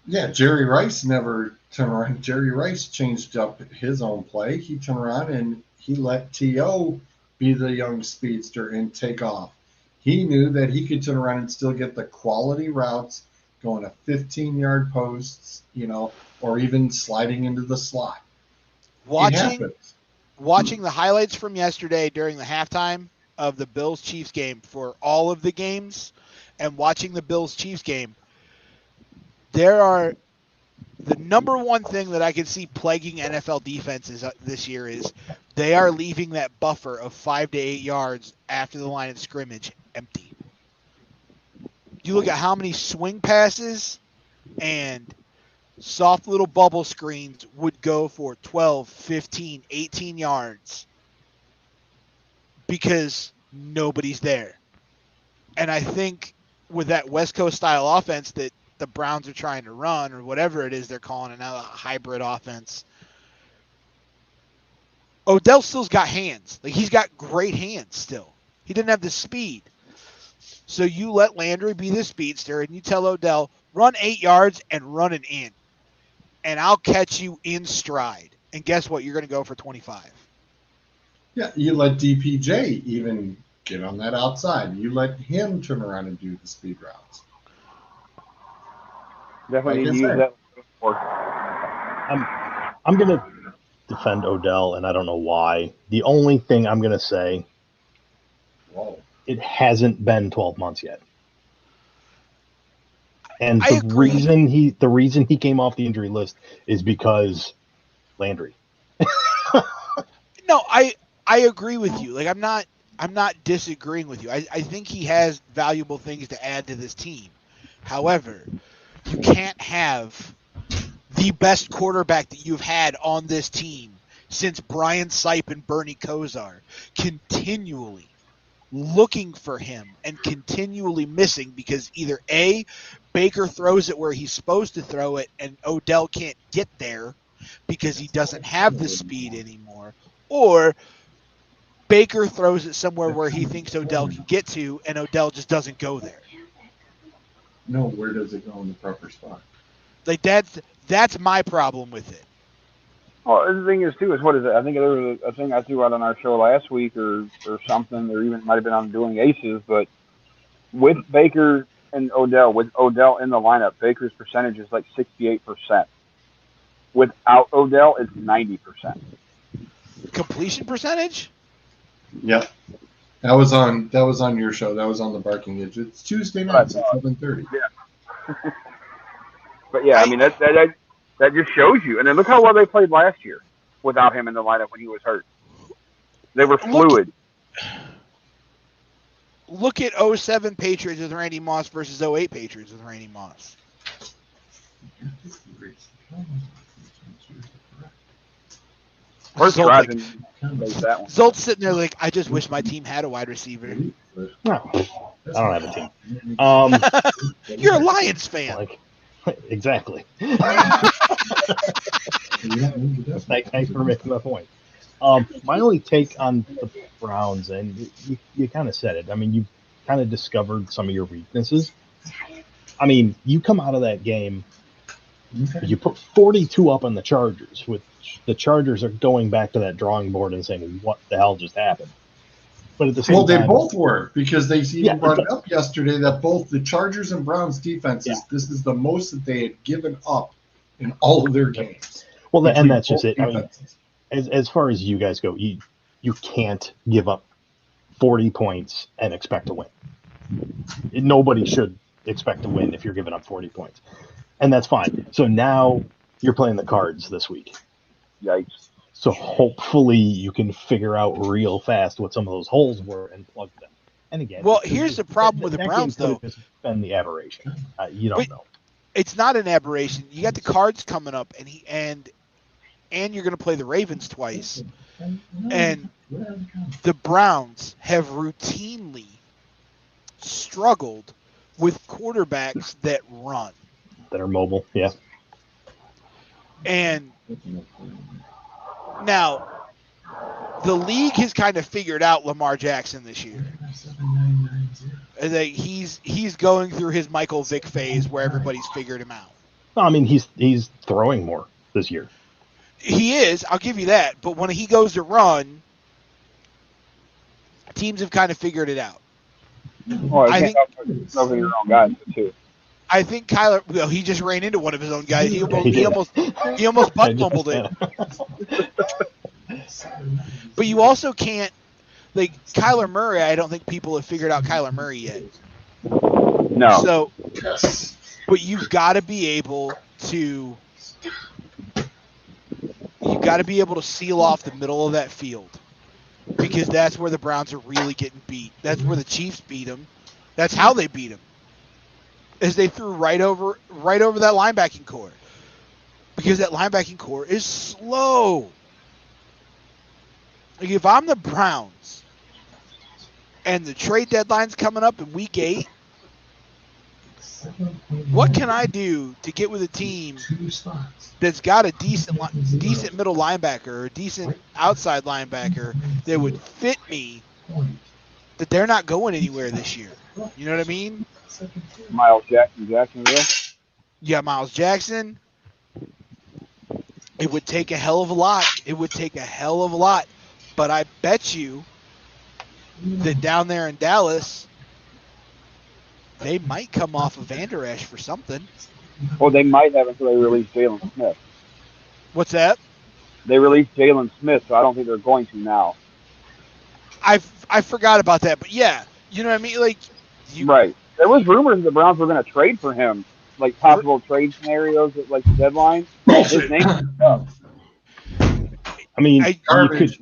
Yeah, Jerry Rice never turned around. Jerry Rice changed up his own play. He turned around and he let T.O. be the young speedster and take off. He knew that he could turn around and still get the quality routes going to 15-yard posts, or even sliding into the slot. Watching the highlights from yesterday during the halftime of the Bills-Chiefs game for all of the games and watching the Bills-Chiefs game, the number one thing that I can see plaguing NFL defenses this year is they are leaving that buffer of 5 to 8 yards after the line of scrimmage empty. You look at how many swing passes and soft little bubble screens would go for 12, 15, 18 yards because nobody's there. And I think with that West Coast style offense that the Browns are trying to run, or whatever it is they're calling it now, a hybrid offense, Odell still's got hands. Like, he's got great hands still. He didn't have the speed. So you let Landry be the speedster, and you tell Odell, run 8 yards and run it in. And I'll catch you in stride. And guess what? You're going to go for 25. Yeah, you let DPJ even get on that outside. You let him turn around and do the speed routes. Definitely need to use that. I'm going to defend Odell, and I don't know why. The only thing I'm going to say, it hasn't been 12 months yet. And the reason he came off the injury list is because Landry. No, I agree with you. Like, I'm not disagreeing with you. I think he has valuable things to add to this team. However, you can't have the best quarterback that you've had on this team since Brian Sipe and Bernie Kosar continually looking for him and continually missing because either A, Baker throws it where he's supposed to throw it and Odell can't get there because he doesn't have the speed anymore, or Baker throws it somewhere where he thinks Odell can get to and Odell just doesn't go there. No, where does it go in the proper spot? Like, that's my problem with it. Well, the thing is, too, is what is it? I think there was a thing I threw out on our show last week or something, or even might have been on Dueling Aces, but with Baker and Odell, with Odell in the lineup, Baker's percentage is like 68%. Without Odell, it's 90%. Completion percentage? Yep. That was on your show. That was on the Barking Edge. It's Tuesday nights at 7:30. Yeah. But yeah, I mean that just shows you. And then look how well they played last year without him in the lineup when he was hurt. They were fluid. Look at 07 Patriots with Randy Moss versus 08 Patriots with Randy Moss. Zolt's sitting there like, I just wish my team had a wide receiver. No, I don't have a team. You're a Lions fan. Exactly. Thanks for making that point. My only take on the Browns, and you kind of said it. I mean, you kind of discovered some of your weaknesses. I mean, you come out of that game, you put 42 up on the Chargers, which the Chargers are going back to that drawing board and saying, what the hell just happened? But at the same time, they both were, because they even brought it up yesterday that both the Chargers and Browns defenses, this is the most that they had given up in all of their games. Well, and that's just it. I mean, as far as you guys go, you can't give up 40 points and expect to win. Nobody should expect to win if you're giving up 40 points. And that's fine. So now you're playing the Cards this week. Yikes. So hopefully you can figure out real fast what some of those holes were and plug them. And again, well, here's the problem with the Browns, though. It's been the aberration. You don't know. It's not an aberration. You got the Cards coming up, and you're going to play the Ravens twice. And the Browns have routinely struggled with quarterbacks that run. That are mobile, yeah. And now the league has kind of figured out Lamar Jackson this year. He's going through his Michael Vick phase where everybody's figured him out. I mean, he's throwing more this year. He is, I'll give you that. But when he goes to run, teams have kind of figured it out. Well, I think over your own guys too. I think Kyler. Well, he just ran into one of his own guys. He almost butt fumbled it. But you also can't, like Kyler Murray. I don't think people have figured out Kyler Murray yet. No. So, but you've got to be able to. You got to be able to seal off the middle of that field, because that's where the Browns are really getting beat. That's where the Chiefs beat them. That's how they beat them. As they threw right over that linebacking core, because that linebacking core is slow. Like if I'm the Browns and the trade deadline's coming up in week 8, what can I do to get with a team that's got a decent middle linebacker or a decent outside linebacker that would fit me, that they're not going anywhere this year? You know what I mean? Miles Jackson, Jacksonville. Yeah, Miles Jackson. It would take a hell of a lot. But I bet you that down there in Dallas, they might come off of Vander Esch for something. Well, they might have until they release Jalen Smith. What's that? They released Jalen Smith, so I don't think they're going to now. I forgot about that, but yeah, you know what I mean? Like, right. There was rumors that the Browns were going to trade for him, like possible trade scenarios at like the deadline. His name was up. I mean, garbage.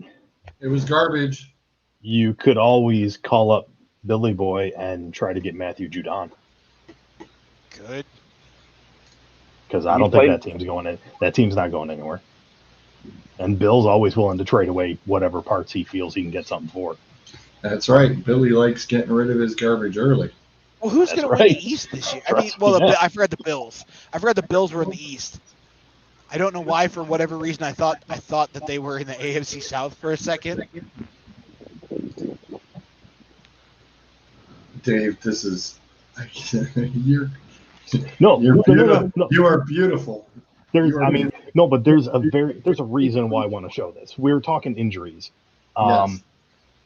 It was garbage. You could always call up Billy Boy and try to get Matthew Judon. Good. Because I don't think that team's going in. That team's not going anywhere. And Bill's always willing to trade away whatever parts he feels he can get something for. That's right. Billy likes getting rid of his garbage early. Well, who's going to win the East this year? I mean, I forgot the Bills. I forgot the Bills were in the East. I don't know why. For whatever reason, I thought that they were in the AFC South for a second. Dave, this is you are beautiful. There's a reason why I want to show this. We were talking injuries. Yes.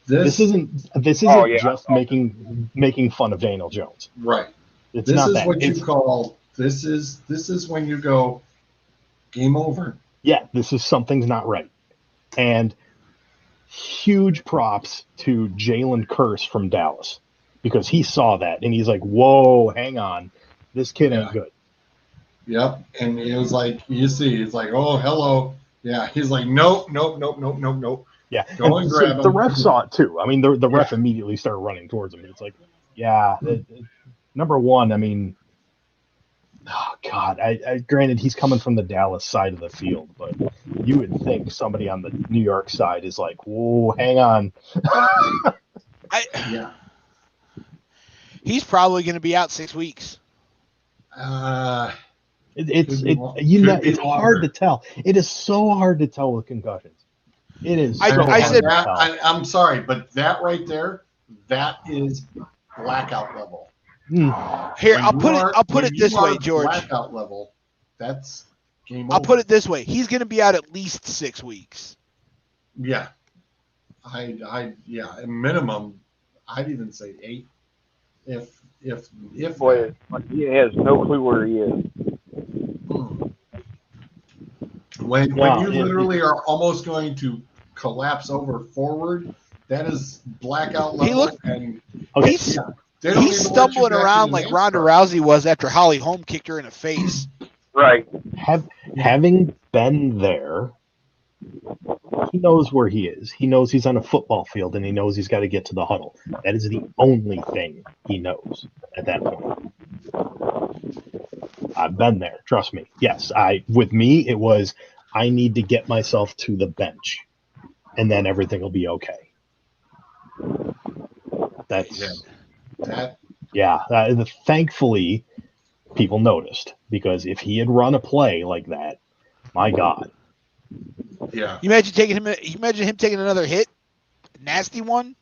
This isn't just making fun of Daniel Jones. Right. It's this not is that. what you call this is when you go game over. Yeah, this is something's not right. And huge props to Jalen Kearse from Dallas, because he saw that and he's like, whoa, hang on. This kid ain't good. Yep. And it was like, you see, it's like, oh, hello. Yeah. He's like, nope. Yeah. Go and grab him. The ref saw it too. I mean, the ref immediately started running towards him. It's like, number one, I mean, oh God, I granted he's coming from the Dallas side of the field, but you would think somebody on the New York side is like, whoa, hang on. He's probably going to be out 6 weeks. It's hard to tell. It is so hard to tell with concussions. It is. I'm sorry, but that right there, that is blackout level. Here, I'll put it this way, George. Blackout level. That's game over. I'll put it this way. He's going to be out at least 6 weeks. Yeah. At minimum, I'd even say 8. If boy, he has no clue where he is. When No, you literally are almost going to collapse over forward, that is blackout He level. looked- And Okay. He's they don't he's even let you stumbling back around in like the Ronda NASCAR. Rousey was after Holly Holm kicked her in the face. Right. Having been there, he knows where he is. He knows he's on a football field, and he knows he's got to get to the huddle. That is the only thing he knows at that point. I've been there. Trust me. Yes, with me, it was I need to get myself to the bench, and then everything will be okay. That's thankfully, people noticed, because if he had run a play like that, my God. Yeah. You imagine him taking another hit, nasty one.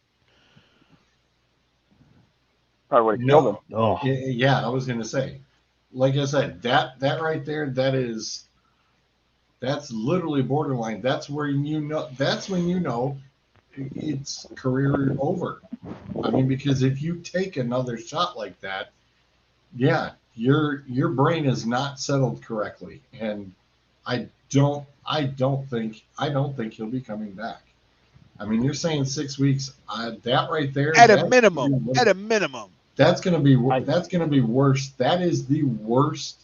Probably would have killed him. Oh, Yeah, I was going to say, like I said, that right there, that's literally borderline. That's where that's when you know it's career over. I mean, because if you take another shot like that, yeah, your brain is not settled correctly, and I don't think he'll be coming back. I mean, you're saying 6 weeks. That right there, At a minimum. that's going to be worse. That is the worst,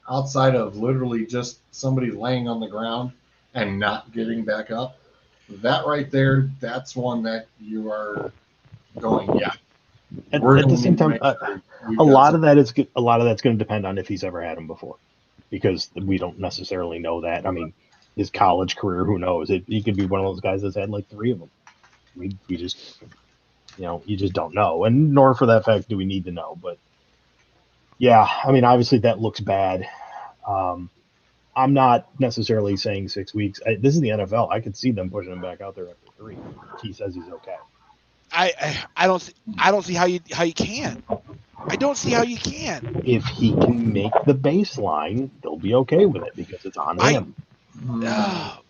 outside of literally just somebody laying on the ground and not getting back up. That right there, that's one that you are going, yeah. at We're the gonna same need to time, make sure we've a got lot some- of that's going to depend on if he's ever had them before, because we don't necessarily know that. I mean, his college career, who knows? He could be one of those guys that's had like 3 of them. We just, you just don't know, and nor for that fact do we need to know. But yeah, I mean, obviously that looks bad. I'm not necessarily saying 6 weeks. This is the NFL. I could see them pushing him back out there after 3. He says he's okay. I don't see how you can. I don't see how you can. If he can make the baseline, they'll be okay with it because it's on him.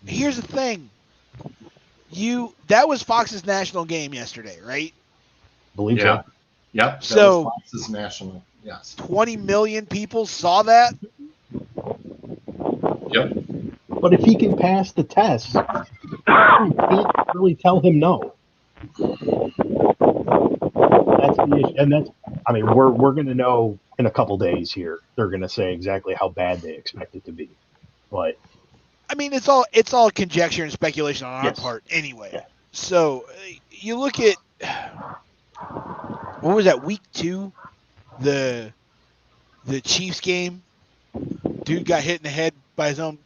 Here's the thing. That was Fox's national game yesterday, right? Believe Yeah. so. Yep. That So- was Fox's national. Yes. 20 million people saw that. Yep. But if he can pass the test, you can't really tell him no. That's the issue, and I mean, we're going to know in a couple days here. They're going to say exactly how bad they expect it to be, but I mean, it's all conjecture and speculation on our Yes. part anyway. Yeah. So you look at what was that, week 2, the Chiefs game. Dude got hit in the head by his own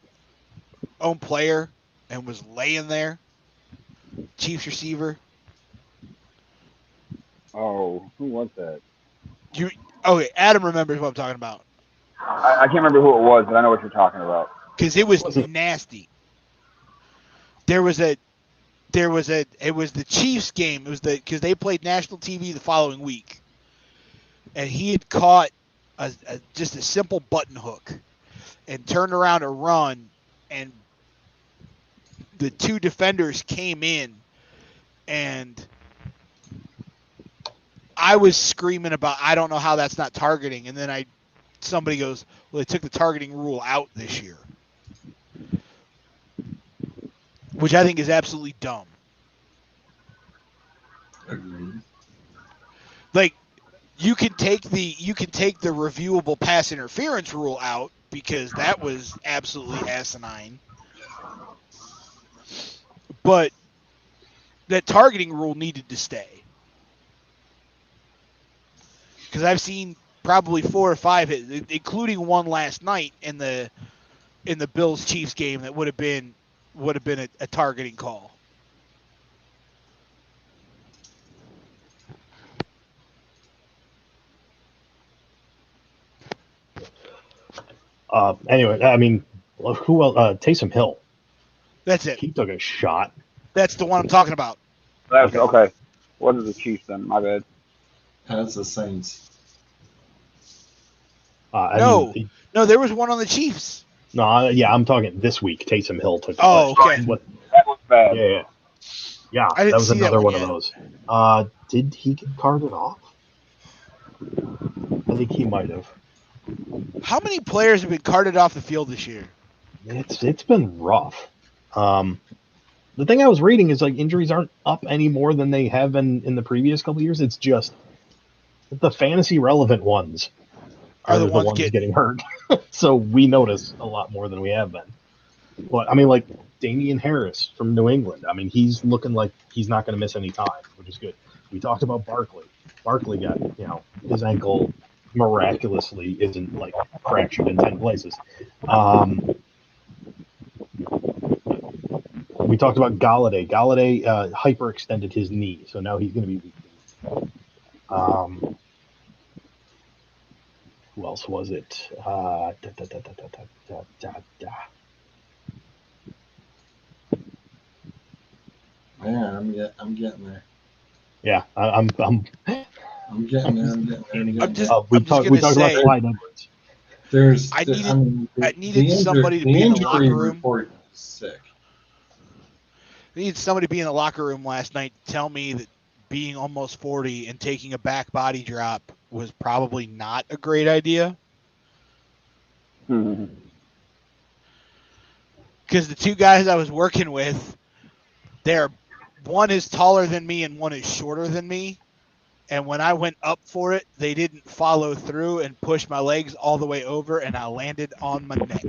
player and was laying there. Chiefs receiver. Oh, who was that? Okay, Adam remembers what I'm talking about I can't remember who it was, but I know what you're talking about. because it was Was it- nasty. It was the Chiefs game. It was because they played national TV the following week, and he had caught just a simple button hook and turned around to run, and the 2 defenders came in, and I was screaming about, I don't know how that's not targeting, and then somebody goes, well, they took the targeting rule out this year, which I think is absolutely dumb. Agreed. Like, you can take the reviewable pass interference rule out because that was absolutely asinine. But that targeting rule needed to stay. Because I've seen probably 4 or 5 hits, including one last night in the Bills Chiefs game that would have been a targeting call. Anyway, I mean, who else? Taysom Hill. That's it. He took a shot. That's the one I'm talking about. That's okay. What is the Chiefs then? My bad. That's the Saints. No, there was one on the Chiefs. No, yeah, I'm talking this week. Taysom Hill took. Oh, okay. That was bad. Yeah, I didn't that was see that another one one of yet. those. Did he get carded off? I think he might have. How many players have been carted off the field this year? it's been rough. The thing I was reading is like injuries aren't up any more than they have been in the previous couple of years. It's just the fantasy relevant ones are the ones getting hurt. So we notice a lot more than we have been. But I mean, like Damian Harris from New England. I mean, he's looking like he's not going to miss any time, which is good. We talked about Barkley. Barkley got, his ankle miraculously isn't like fractured in 10 places. We talked about Galladay. Galladay hyperextended his knee, so now he's going to be weak. Who else was it? Man, I'm getting there. Yeah, I'm getting there. I'm getting there. We talked about Clyde Edwards. I needed somebody to be in the locker room. Report is sick. I needed somebody to be in the locker room last night to tell me that being almost 40 and taking a back body drop was probably not a great idea. Because the two guys I was working with, one is taller than me and one is shorter than me. And when I went up for it, they didn't follow through and push my legs all the way over, and I landed on my neck.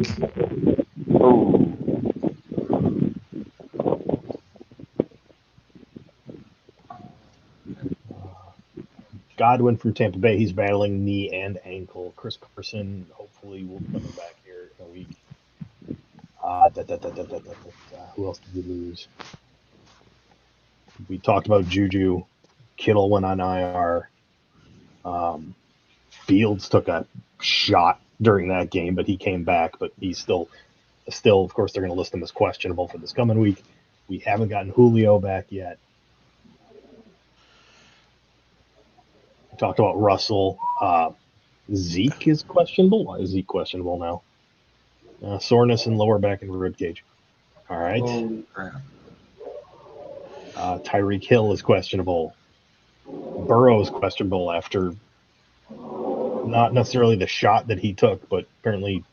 Oh. Godwin from Tampa Bay, he's battling knee and ankle. Chris Carson, hopefully, will be coming back here in a week. Who else did we lose? We talked about Juju. Kittle went on IR. Fields took a shot during that game, but he came back. But he's still, of course, they're going to list him as questionable for this coming week. We haven't gotten Julio back yet. We talked about Russell. Zeke is questionable. Why is Zeke questionable now? Soreness in lower back and rib cage. All right. Oh, crap. Tyreek Hill is questionable. Burrow is questionable after not necessarily the shot that he took, but apparently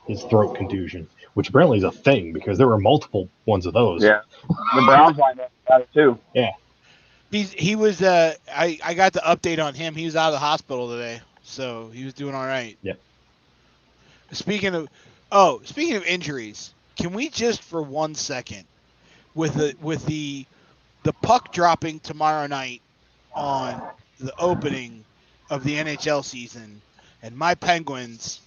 his throat contusion, which apparently is a thing because there were multiple ones of those. Yeah, the Browns lined up got it too. Yeah, he was. I got the update on him. He was out of the hospital today, so he was doing all right. Yeah. Speaking of injuries, can we just for 1 second, with the puck dropping tomorrow night on the opening of the NHL season, and my Penguins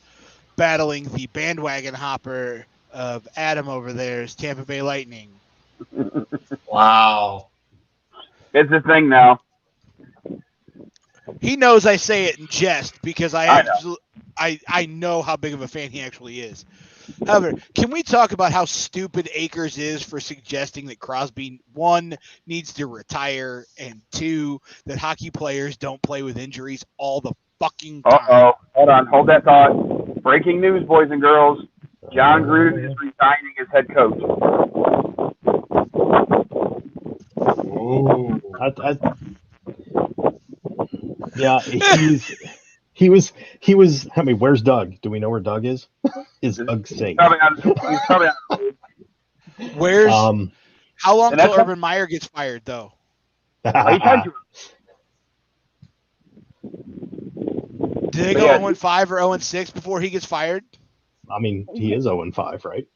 battling the bandwagon hopper of Adam over there's Tampa Bay Lightning. Wow. It's a thing now. He knows I say it in jest because I know how big of a fan he actually is. However, can we talk about how stupid Akers is for suggesting that Crosby, 1, needs to retire, and 2, that hockey players don't play with injuries all the fucking time? Uh-oh. Hold on. Hold that thought. Breaking news, boys and girls. John Gruden is resigning as head coach. Oh. Yeah, he was. I mean, where's Doug? Do we know where Doug is? Is Doug safe? He's probably on. Where's how long till NFL? Urban Meyer gets fired though? Do they go 0-5 or 0-6 before he gets fired? I mean, he is 0-5, right?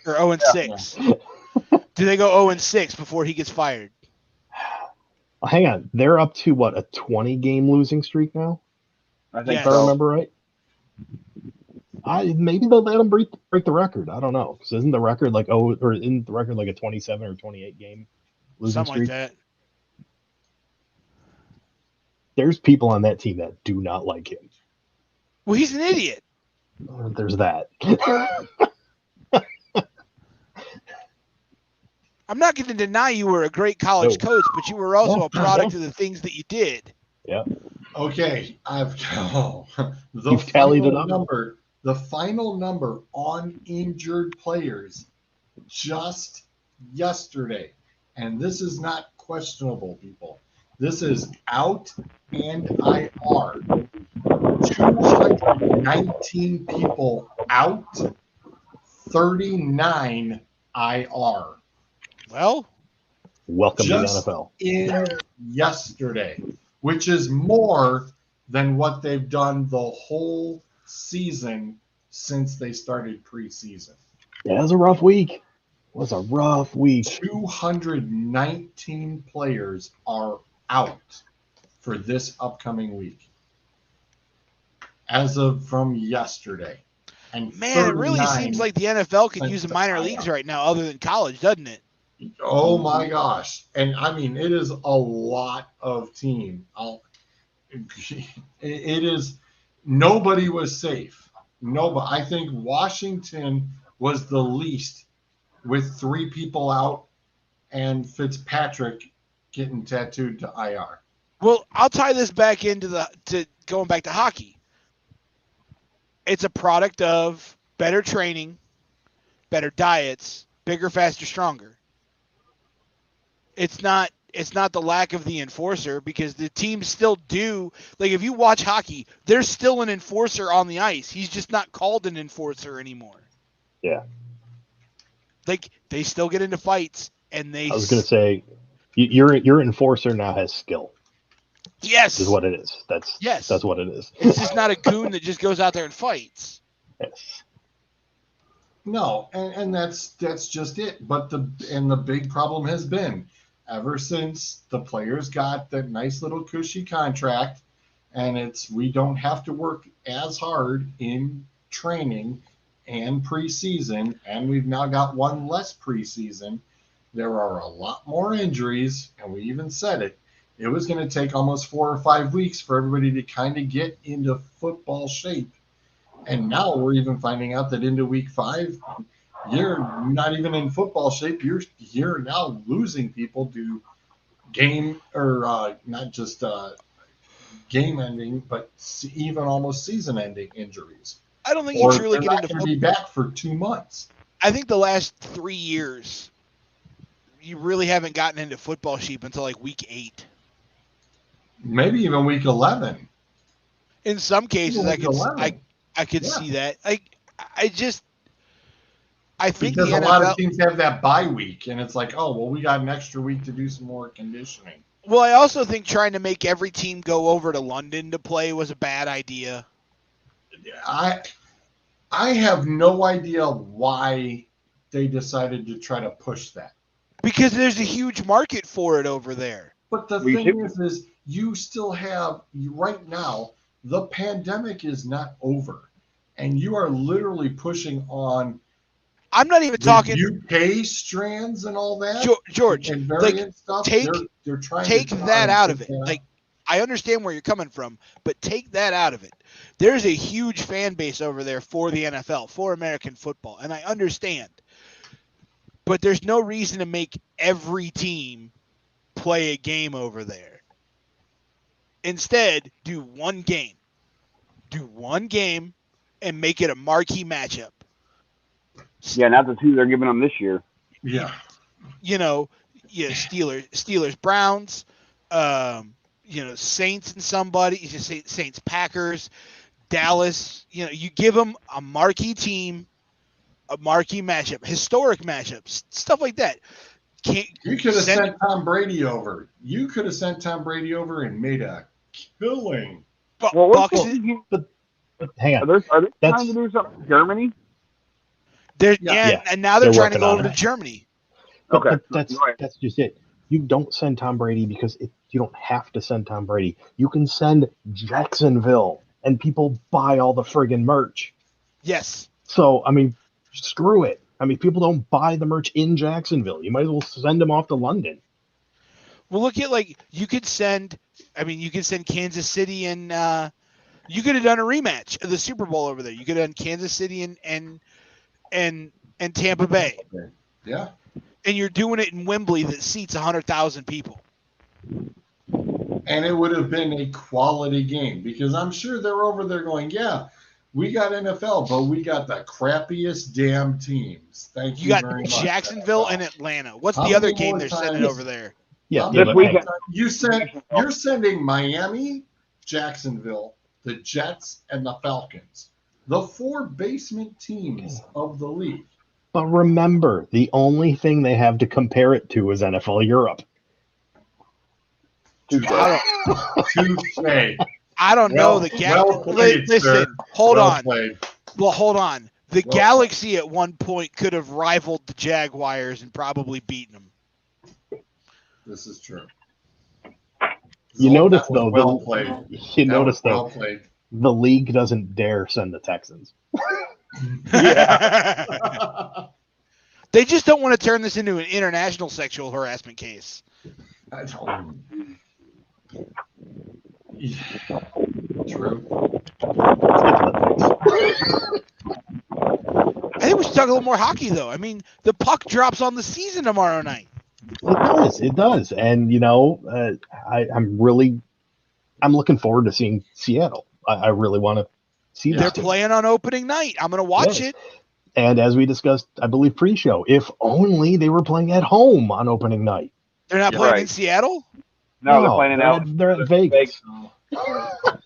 Or 0-6. Do they go 0-6 before he gets fired? Hang on, they're up to what, a 20-game losing streak now? I think if I remember right. Maybe they'll let him break the record. I don't know, because isn't the record like isn't the record like a 27 or 28 game losing Something streak? like that. There's people on that team that do not like him. Well, he's an idiot. There's that. I'm not going to deny you were a great college coach, but you were also a product of the things that you did. Yeah. Okay, You've tallied it up. The final number on injured players just yesterday, and this is not questionable, people. This is out and IR. 219 people out, 39 IR. Well, Welcome Just to the NFL. in yesterday, which is more than what they've done the whole season since they started preseason. Yeah, it was a rough week. It was a rough week. 219 players are out for this upcoming week as of from yesterday. And man, it really 39 seems like the NFL could since use the the minor IR. leagues right now, other than college, doesn't it? Oh my gosh. And I mean, it is a lot of team. It is, nobody was safe. Nobody. I think Washington was the least with 3 people out and Fitzpatrick getting tattooed to IR. Well, I'll tie this back into to going back to hockey. It's a product of better training, better diets, bigger, faster, stronger. It's not the lack of the enforcer, because the teams still do, like, if you watch hockey, there's still an enforcer on the ice. He's just not called an enforcer anymore. Yeah. Like, they still get into fights, and they I was going to say, your enforcer now has skill. Yes. Is what it is. That's what it is. It's just not a goon that just goes out there and fights. Yes. No, and that's just it. But the big problem has been ever since the players got that nice little cushy contract, and we don't have to work as hard in training and preseason, and we've now got one less preseason. There are a lot more injuries, and we even said it. It was going to take almost 4 or 5 weeks for everybody to kind of get into football shape. And now we're even finding out that into week 5, you're not even in football shape. You're now losing people to game, or not just game ending, but even almost season ending injuries. I don't think Or you truly they're get not into going to be back for 2 months. I think the last 3 years, you really haven't gotten into football shape until like week 8. Maybe even week 11. In some cases, Even week 11. I could Yeah. see that. I think Because the a NFL, lot of teams have that bye week, and it's like, oh, well, we got an extra week to do some more conditioning. Well, I also think trying to make every team go over to London to play was a bad idea. I have no idea why they decided to try to push that. Because there's a huge market for it over there. But the thing is you still have, right now, the pandemic is not over. And you are literally pushing on I'm not even talking UK strands and all that. George, and variant stuff. They're trying take to that out of it. Like, I understand where you're coming from, but take that out of it. There's a huge fan base over there for the NFL, for American football, and I understand. But there's no reason to make every team play a game over there. Instead, do one game. Do one game and make it a marquee matchup. Yeah, not the 2 they're giving them this year. Yeah. Steelers, Browns, Saints and somebody, Saints, Packers, Dallas. You give them a marquee team, a marquee matchup, historic matchups, stuff like that. You could have sent Tom Brady over. You could have sent Tom Brady over and made a killing. Well, hang on. Are they trying to do something in Germany? And now they're trying to go over to Germany. But that's just it. You don't send Tom Brady because you don't have to send Tom Brady. You can send Jacksonville, and people buy all the friggin' merch. Yes. So, I mean, screw it. I mean, people don't buy the merch in Jacksonville. You might as well send them off to London. Well, look at, you could send Kansas City and you could have done a rematch of the Super Bowl over there. You could have done Kansas City and Tampa Bay. Yeah. And you're doing it in Wembley that seats 100,000 people. And it would have been a quality game, because I'm sure they're over there going, yeah, we got NFL, but we got the crappiest damn teams. Thank you very much. You got Jacksonville and Atlanta. What's the other game they're sending over there? Yeah, this weekend. You're sending Miami, Jacksonville, the Jets, and the Falcons. The 4 basement teams of the league. But remember, the only thing they have to compare it to is NFL Europe. Touche. I don't know. The well played, listen, sir. hold Well on. played. Well, hold on. The Well Galaxy at one point could have rivaled the Jaguars and probably beaten them. This is true. You notice, though, well played. Well played. The league doesn't dare send the Texans. Yeah. They just don't want to turn this into an international sexual harassment case. I don't. Yeah. True. I think we should talk a little more hockey, though. I mean, the puck drops on the season tomorrow night. It does. And, I'm looking forward to seeing Seattle. I really want to see They're this team. playing on opening night. I'm going to watch it. And as we discussed, I believe pre-show, if only they were playing at home on opening night. They're not playing in Seattle? No, they're playing in LA. They're at Vegas.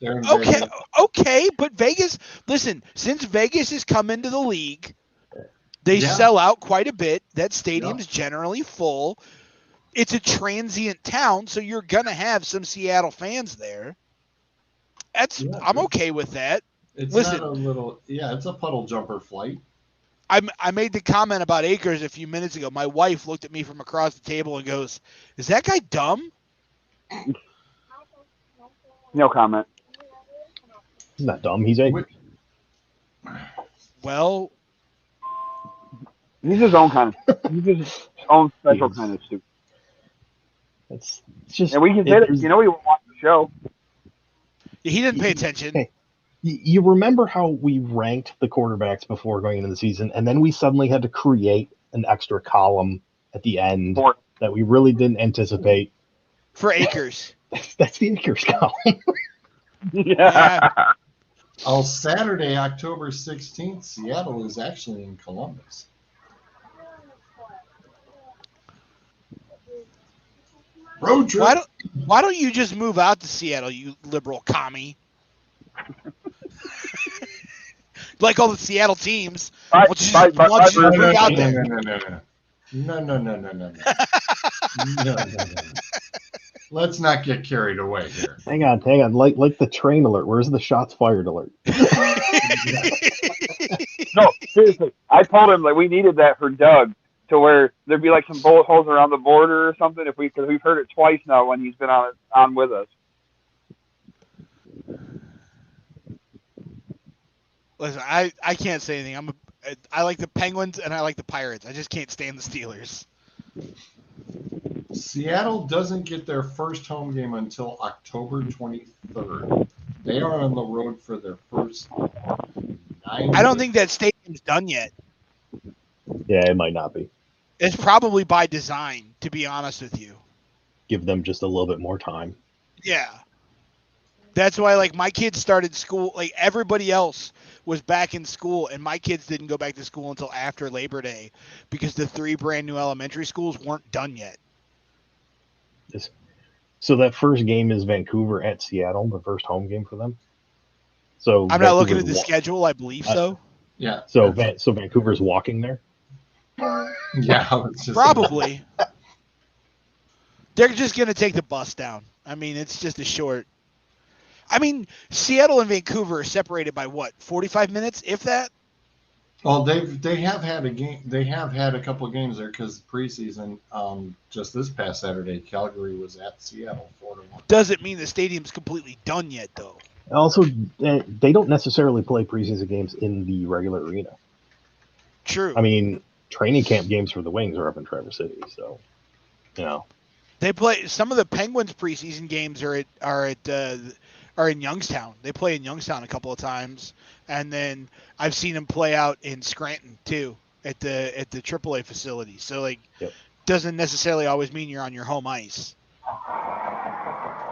They're in Vegas. Okay, but Vegas, listen, since Vegas has come into the league, they sell out quite a bit. That stadium's generally full. It's a transient town, so you're going to have some Seattle fans there. I'm okay with that. It's Listen, not a little, it's a puddle jumper flight. I made the comment about Akers a few minutes ago. My wife looked at me from across the table and goes, "Is that guy dumb?" No comment. He's not dumb. He's Akers. Well, he's his own kind of. He's his own special kind of stupid. It's just. And we can say that. We watch the show. He didn't pay attention. Hey, you remember how we ranked the quarterbacks before going into the season, and then we suddenly had to create an extra column at the end that we really didn't anticipate. For Akers. That's the Akers column. Yeah. Oh, Saturday, October 16th, Seattle is actually in Columbus. Road trip. Why don't you just move out to Seattle, you liberal commie? Like all the Seattle teams. Why don't you just move out there? No. Let's not get carried away here. Hang on. Like the train alert. Where's the shots fired alert? No, seriously. I told him we needed that for Doug, to where there'd be some bullet holes around the border or something. Because we've heard it twice now when he's been on with us. Listen, I can't say anything. I like the Penguins and I like the Pirates. I just can't stand the Steelers. Seattle doesn't get their first home game until October 23rd. They are on the road for their first 9 I don't think that stadium's done yet. Yeah, it might not be. It's probably by design, to be honest with you. Give them just a little bit more time. Yeah. That's why, my kids started school, everybody else was back in school, and my kids didn't go back to school until after Labor Day because the 3 brand new elementary schools weren't done yet. So that first game is Vancouver at Seattle, the first home game for them. So I'm not looking at the schedule. I believe so. Yeah. So Vancouver's walking there. Yeah, probably. They're just going to take the bus down. I mean, it's just a short. I mean, Seattle and Vancouver are separated by 45 minutes, if that? Well, they have had a game. They have had a couple of games there because preseason. Just this past Saturday, Calgary was at Seattle 4-1. Doesn't mean the stadium's completely done yet, though. Also, they don't necessarily play preseason games in the regular arena. True. I mean, training camp games for the Wings are up in Traverse City, so they play. Some of the Penguins preseason games are in Youngstown. They play in Youngstown a couple of times, and then I've seen them play out in Scranton too at the AAA facility. So doesn't necessarily always mean you're on your home ice.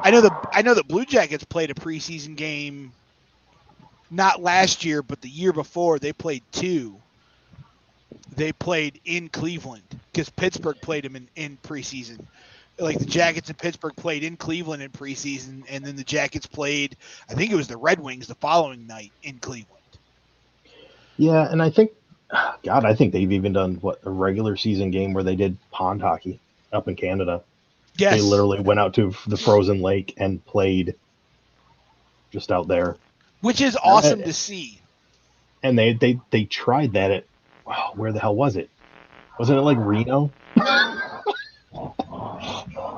I know the Blue Jackets played a preseason game not last year, but the year before. They played 2. They played in Cleveland because Pittsburgh played them in preseason. The Jackets and Pittsburgh played in Cleveland in preseason, and then the Jackets played, I think it was the Red Wings the following night in Cleveland. Yeah, and I think God, I think they've even done a regular season game where they did pond hockey up in Canada. Yes. They literally went out to the frozen lake and played just out there. Which is awesome to see. And they tried that at, wow, where the hell was it? Wasn't it like Reno?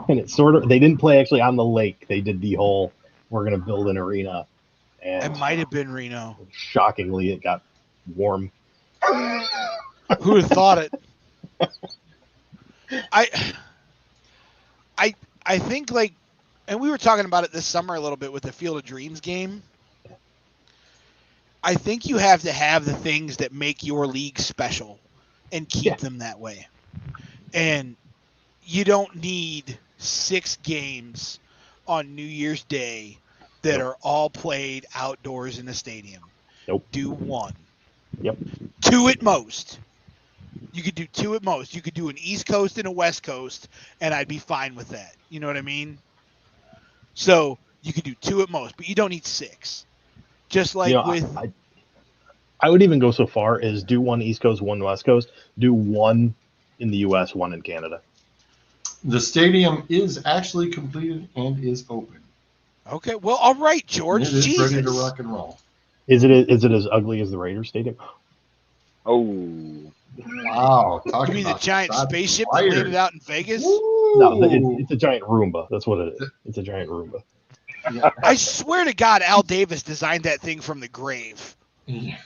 And it sort of, they didn't play actually on the lake. They did the whole, we're going to build an arena. And it might have been Reno. Shockingly, it got warm. Who would have thought it? I think, like, and we were talking about it this summer a little bit with the Field of Dreams game. I think you have to have the things that make your league special and keep them that way. And you don't need 6 games on New Year's Day that are all played outdoors in a stadium. Nope. Do 1. Yep. 2 at most. You could do 2 at most. You could do an East Coast and a West Coast, and I'd be fine with that. You know what I mean? So you could do 2 at most, but you don't need 6. Just like I would even go so far as do 1 East Coast, 1 West Coast, do 1 in the U.S., 1 in Canada. The stadium is actually completed and is open. Okay, well, all right, George. It is Jesus. ready to rock and roll. Is it as ugly as the Raiders Stadium? Oh. Wow. You mean the giant spaceship that landed out in Vegas? Woo! No, it's a giant Roomba. That's what it is. It's a giant Roomba. Yeah. I swear to God, Al Davis designed that thing from the grave. Yeah.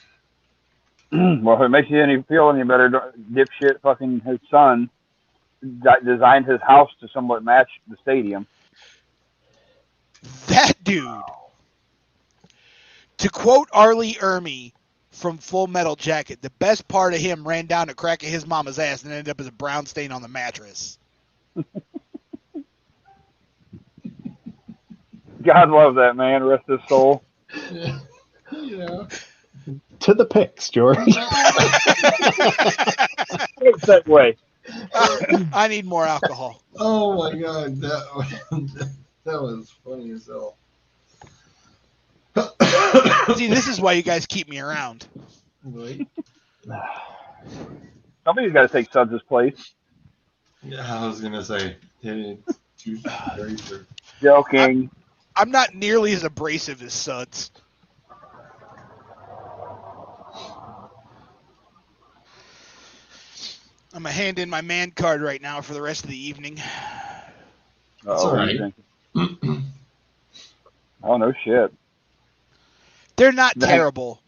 Well, if it makes you feel any better, dipshit fucking his son designed his house to somewhat match the stadium. That dude. To quote Arlie Ermy from Full Metal Jacket, the best part of him ran down the crack of his mama's ass and ended up as a brown stain on the mattress. God love that man. Rest his soul. Yeah. To the picks, George. Great segue. I need more alcohol. Oh my God, that was funny as hell. See, this is why you guys keep me around. Right? Somebody's got to take Suds' place. Yeah, I was gonna say it's very true. Joking. I'm not nearly as abrasive as Suds. I'm going to hand in my man card right now for the rest of the evening. That's all right. Oh, no shit. They're not terrible.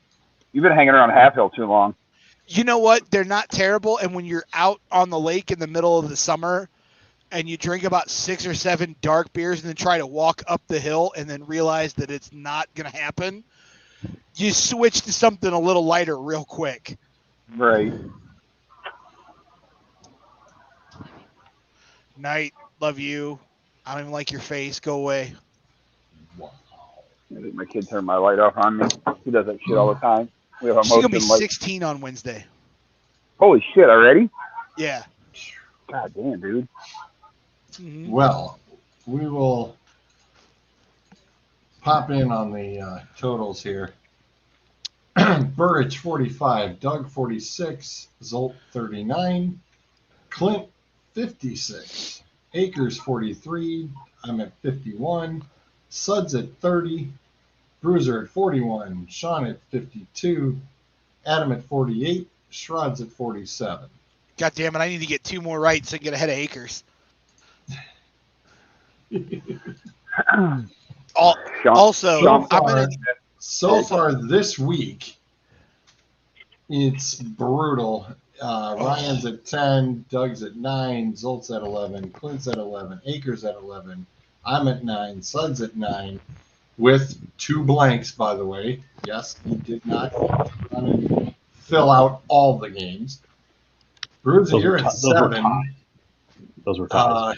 You've been hanging around Half Hill too long. You know what? They're not terrible. And when you're out on the lake in the middle of the summer and you drink about 6 or 7 dark beers and then try to walk up the hill and then realize that it's not going to happen, you switch to something a little lighter real quick. Right. Night. Love you. I don't even like your face. Go away. Wow. I think my kid turned my light off on me. He does that shit all the time. We have a She's going to be motion light. 16 on Wednesday. Holy shit, already? Yeah. God damn, dude. Mm-hmm. Well, we will pop in on the totals here. Burridge 45, Doug 46, Zolt 39, Clint 56, Akers 43, I'm at 51, Suds at 30, Bruiser at 41, Sean at 52, Adam at 48, Shrods at 47. God damn it. I need to get 2 more right so I can get ahead of Akers. Also, So far this week, it's brutal. Ryan's at 10, Doug's at 9, Zolt's at 11, Clint's at 11, Akers at 11, I'm at 9, Suds at 9, with 2 blanks, by the way. Yes, he did not fill out all the games. Bruiser, you're at 7. Those were ties.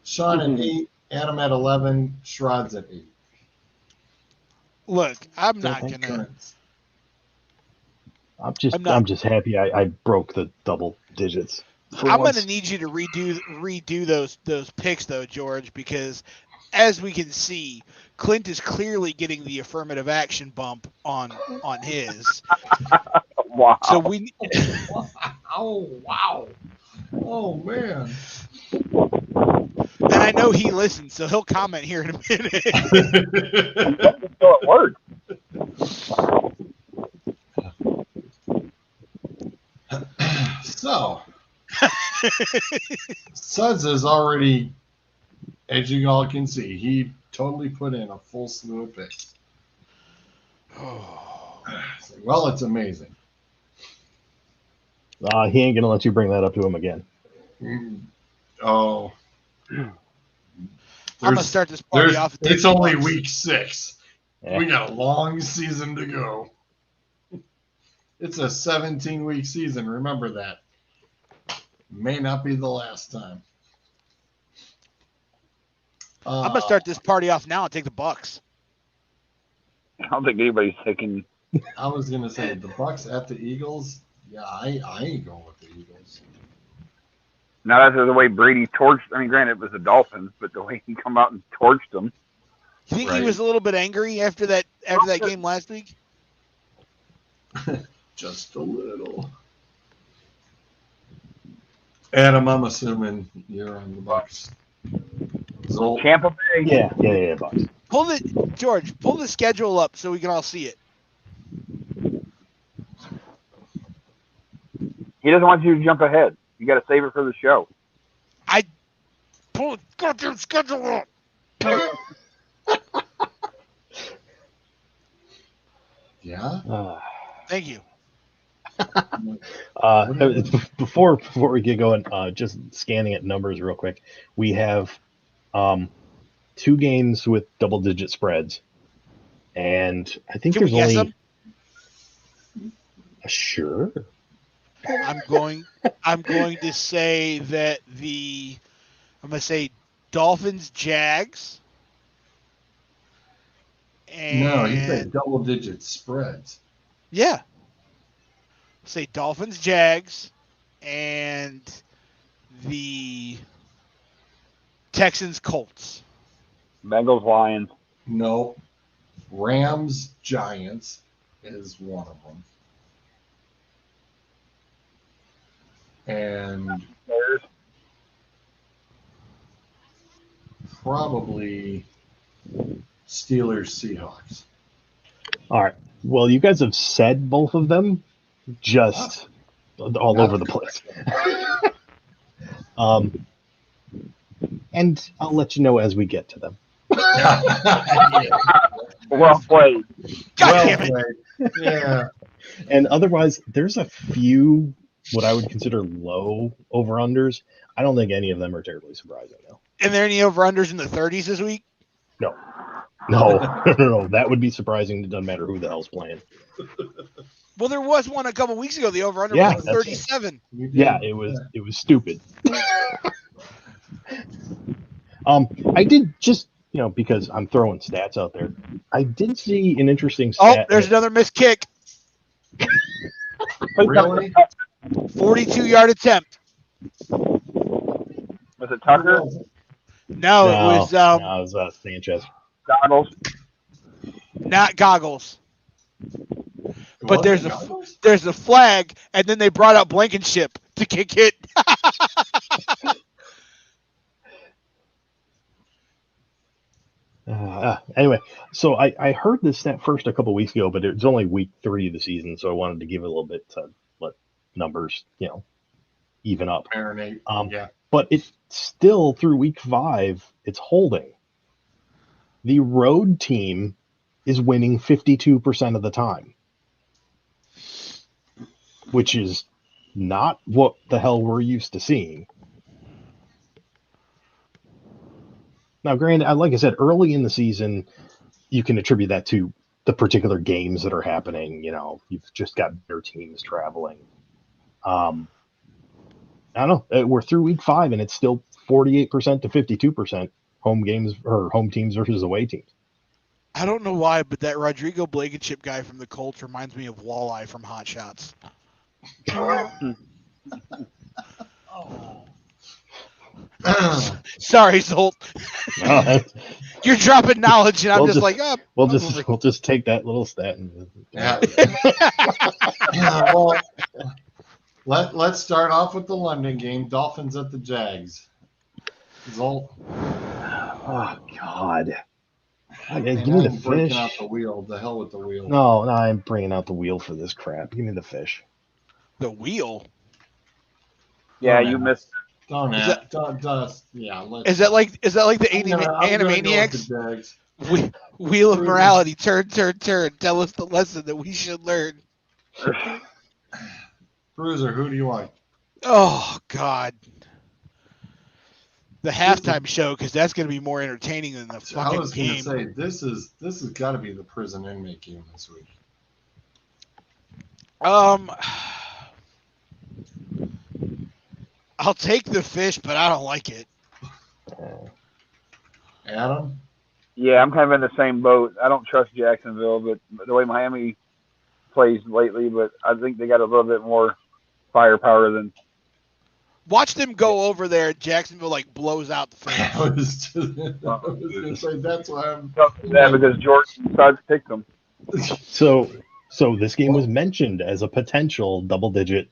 Sean at 8, Adam at 11, Shrods at 8. Look, I'm not gonna. I'm just happy I broke the double digits. I'm gonna need you to redo those picks though, George, because as we can see, Clint is clearly getting the affirmative action bump on his. Wow. So we Oh, wow. Oh, man. and I know he listens, so he'll comment here in a minute. Still at work. So, Suds is already, as you all can see, he totally put in a full slew of picks. Well, it's amazing. He ain't gonna let you bring that up to him again. Oh, I'm gonna start this party off. It's only week 6. Yeah. We got a long season to go. It's a 17-week season. Remember that. May not be the last time. I'm gonna start this party off now and take the Bucks. I don't think anybody's taking. I was gonna say the Bucks at the Eagles. Yeah, I ain't going with the Eagles. Now that's the way Brady torched. I mean, granted it was the Dolphins, but the way he come out and torched them. You think Right. he was a little bit angry after that game last week? Just a little. Adam, I'm assuming you're on the Bucks. Zolt. Tampa Bay. Yeah, Bucks. Pull the schedule up so we can all see it. He doesn't want you to jump ahead. You got to save it for the show. Pull the goddamn schedule up. Yeah. Thank you. Before we get going, just scanning at numbers real quick. We have 2 games with double-digit spreads, and I think Can we there's guess only them? Sure. I'm going to say that I'm going to say Dolphins, Jags. And No, you said double-digit spreads. Yeah. Say Dolphins, Jags, and the Texans, Colts. Bengals, Lions. No. Rams, Giants is one of them. And Bears. probably Steelers, Seahawks. All right. Well, you guys have said both of them, just all over the place. And I'll let you know as we get to them. Well played. God damn it. Yeah. And otherwise, there's a few what I would consider low over-unders. I don't think any of them are terribly surprising, though. And there any over-unders in the 30s this week? No. That would be surprising. It doesn't matter who the hell's playing. Well, there was one a couple weeks ago. The over-under Yeah, was like 37. Yeah, it was stupid. I did just, because I'm throwing stats out there. I did see an interesting stat. Oh, there's another missed kick. Really? 42-yard attempt. Was it Tucker? No, it was it was Sanchez. Goggles. Not Goggles. But there's a flag, and then they brought out Blankenship to kick it. Anyway, so I heard this stat first a couple weeks ago, but it's only week 3 of the season, so I wanted to give it a little bit to let numbers, even up. Marinate. Yeah. But it's still through week 5, it's holding. The road team is winning 52% of the time, which is not what the hell we're used to seeing. Now, granted, like I said, early in the season, you can attribute that to the particular games that are happening. You've just got better teams traveling. I don't know. We're through week 5, and it's still 48% to 52% home games or home teams versus away teams. I don't know why, but that Rodrigo Blankenship guy from the Colts reminds me of Walleye from Hot Shots. Sorry, Zolt. No, that's- You're dropping knowledge, and I'm We'll just just- like, oh, we'll just take that little stat and Yeah. Well, let's start off with the London game. Dolphins at the Jags. Zolt. oh God. Okay, And give me the I'm breaking fish. out the wheel. The hell with the wheel. No, I'm bringing out the wheel for this crap. Give me the fish. the wheel. Yeah, Don't you ask. missed. Don't Is ask. Yeah. Let's. Is that like the I'm gonna go with Animaniacs? the Jags. Wheel of Bruiser. morality. Turn. Tell us the lesson that we should learn. Bruiser, who do you want? Oh God. The halftime show, because that's going to be more entertaining than the I fucking was going to game. say this has got to be the prison inmate game this week. I'll take the fish, but I don't like it. Adam. Yeah, I'm kind of in the same boat. I don't trust Jacksonville, but the way Miami plays lately, but I think they got a little bit more firepower than. Watch them go over there. Jacksonville like blows out the fish. I was going to say that's why I'm. Yeah, because Jordan Suggs picked them. So this game was mentioned as a potential double-digit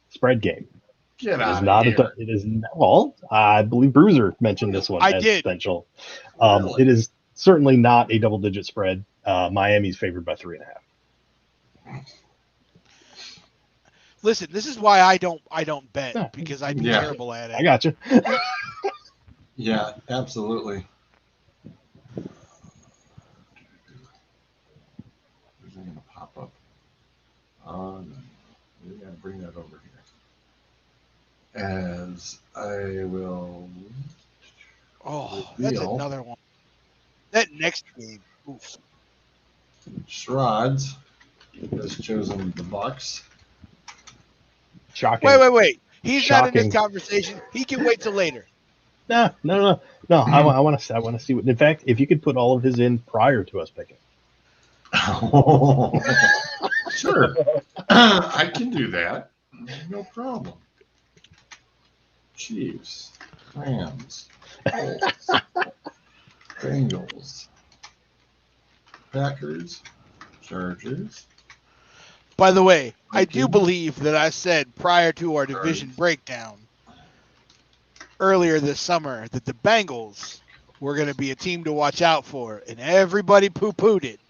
spread game. Get It out is of not here. it is well, I believe Bruiser mentioned this one I as did. potential. Really? It is certainly not a double-digit spread. Miami's favored by 3.5. Listen, this is why I don't bet Yeah. because I'd be Yeah. terrible at it. I got you. Yeah, absolutely. Where's it going to pop up? We got to bring that over here. As I will. Oh, that's Reveal. another one. That next game. Oof. Shrods has chosen the Bucks. Shocking. Wait. He's not in Shocking. this conversation. He can wait till later. No. I want to see what. In fact, if you could put all of his in prior to us picking. Sure. I can do that. No problem. Chiefs, Rams, Colts, Bengals, Packers, Chargers. By the way, I do Vikings. believe that I said prior to our division breakdown earlier this summer that the Bengals were going to be a team to watch out for, and everybody poo-pooed it.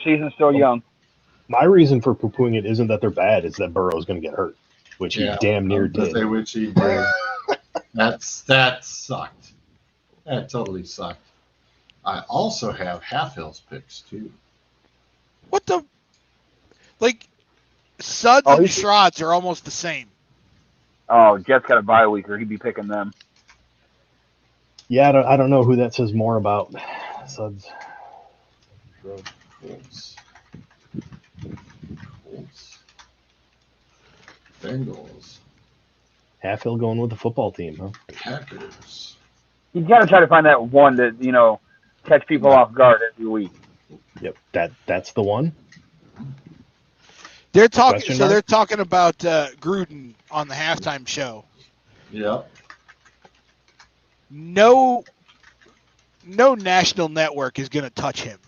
Season's still young. My reason for poo-pooing it isn't that they're bad; it's that Burrow's going to get hurt, which Yeah, he damn near I was gonna did. say which he did. That sucked. That totally sucked. I also have Half Hill's picks too. What the? Like, Suds Oh, and he's- Shrods are almost the same. Oh, Jets got a bye week, or he'd be picking them. Yeah, I don't know who that says more about. Suds. Colts. Bengals. Halfhill going with the football team, huh? Packers. He's got to try to find that one that catch people off guard every week. Yep, that's the one. They're talking. Question So mark? they're talking about Gruden on the halftime show. Yep. No national network is going to touch him.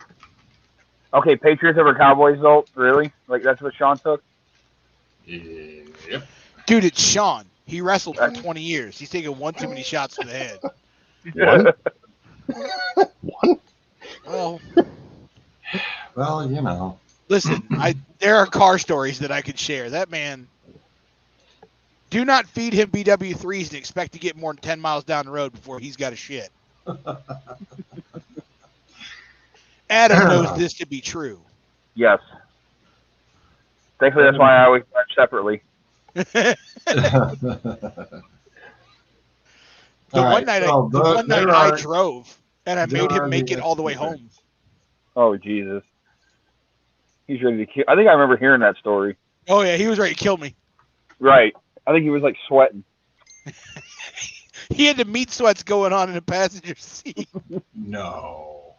Okay, Patriots over Cowboys, though? Really? Like, that's what Sean took? Yep. Dude, it's Sean. He wrestled for 20 years. He's taking one too many shots to the head. One? One? Well, Well, listen, there are car stories that I could share. That man, do not feed him BW3s and expect to get more than 10 miles down the road before he's got a shit. Adam knows this to be true. Yes. Thankfully, that's why I always watch separately. The one night I drove, and I made him make it all the way home. Oh, Jesus. He's ready to kill. I think I remember hearing that story. Oh, yeah, he was ready to kill me. Right. I think he was, like, sweating. He had the meat sweats going on in the passenger seat. No.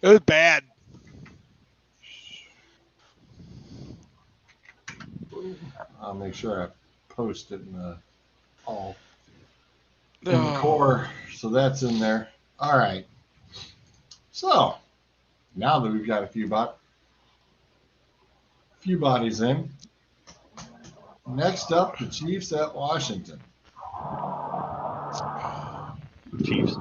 It was bad. I'll make sure I post it in the all. in the core, so that's in there. All right. So now that we've got a few bodies in, next up, the Chiefs at Washington. Chiefs.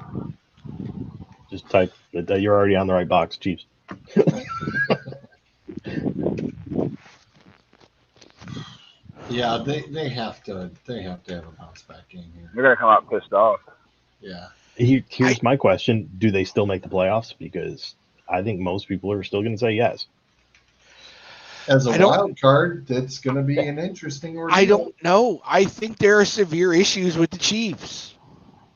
Just type that you're already on the right box, Chiefs. Yeah, they have to have a bounce back game here. They're gonna come out pissed off. Yeah. Here's my question: do they still make the playoffs? Because I think most people are still going to say yes. As a wild card, that's going to be an interesting ordeal. I don't know. I think there are severe issues with the Chiefs.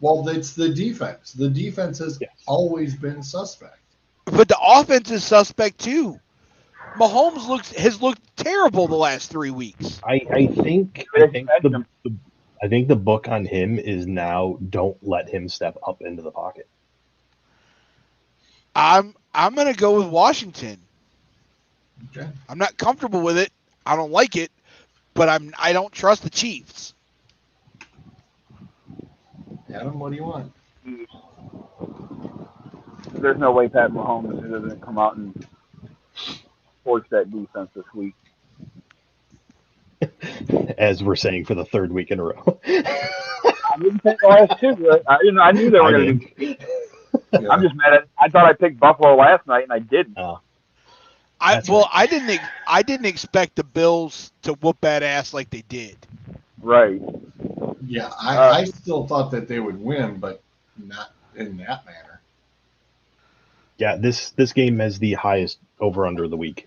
Well, it's the defense. The defense has always been suspect. But the offense is suspect too. Mahomes has looked terrible the last 3 weeks. I think the book on him is now don't let him step up into the pocket. I'm going to go with Washington. Okay. I'm not comfortable with it. I don't like it, but I don't trust the Chiefs. Adam, what do you want? There's no way Pat Mahomes is going to come out and force that defense this week. As we're saying for the third week in a row. I didn't think the last two. I knew they were going to do. Yeah. I'm just mad at. I thought I picked Buffalo last night and I didn't. I didn't expect the Bills to whoop that ass like they did. Right. Yeah, I still thought that they would win, but not in that manner. Yeah, this game has the highest over/under of the week.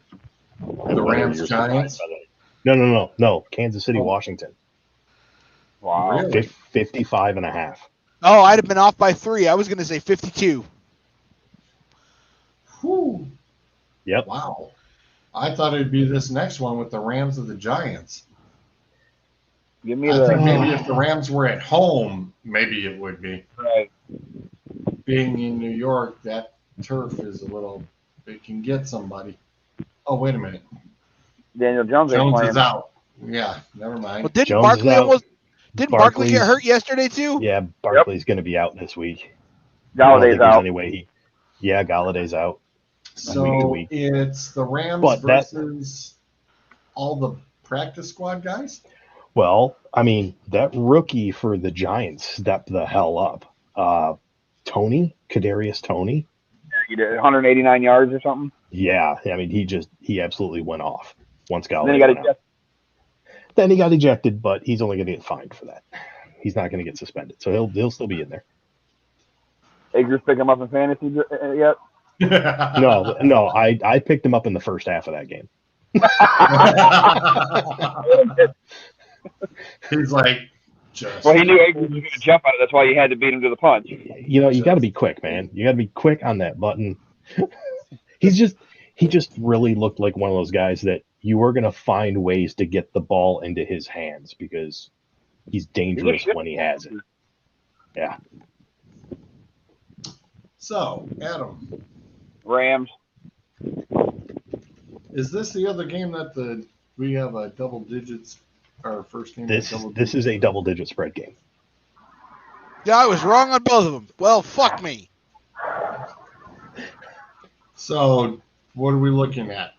The Rams Giants? No. Kansas City, Washington. Wow. Really? 55.5. Oh, I'd have been off by 3. I was going to say 52. Whew. Yep. Wow. I thought it'd be this next one with the Rams of the Giants. Give me I think maybe if the Rams were at home, maybe it would be. Right. Being in New York, that turf is it can get somebody. Oh, wait a minute. Daniel Jones is out. Yeah, never mind. Well, didn't Barkley get hurt yesterday too? Yeah, Barkley's going to be out this week. Galladay's out. Galladay's out. So it's the Rams versus all the practice squad guys? Well, I mean, that rookie for the Giants stepped the hell up. Kadarius Toney. He did 189 yards or something. Yeah, I mean, he absolutely went off once Galladay. Then he got ejected, but he's only going to get fined for that. He's not going to get suspended, so he'll still be in there. Akers pick him up in fantasy yet? No, I picked him up in the first half of that game. He's like, well, he knew Akers was going to jump out. That's why he had to beat him to the punch. You got to be quick, man. You got to be quick on that button. He just really looked like one of those guys that you were going to find ways to get the ball into his hands because he's dangerous when he has it. Yeah. So, Adam. Rams. Is this the other game that we have a double digits? Our first game. This is a double digit spread game. Yeah, I was wrong on both of them. Well, fuck me. So, what are we looking at?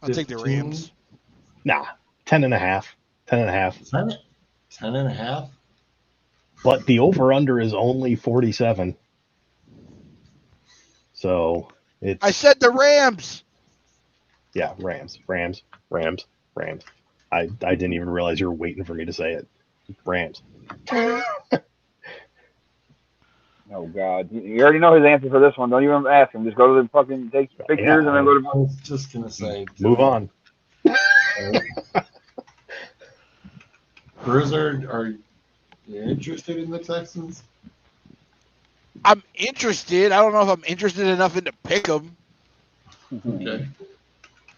I'll take the Rams. Nah, 10.5. 10.5. 10.5. But the over/under is only 47. So it's. I said the Rams. Yeah, Rams. I didn't even realize you were waiting for me to say it. Rams. Oh, God. You already know his answer for this one. Don't even ask him. Just go to the fucking take pictures and then go to. I was just going to say. Move on. Bruiser, are you interested in the Texans? I'm interested. I don't know if I'm interested enough in to pick them. Okay.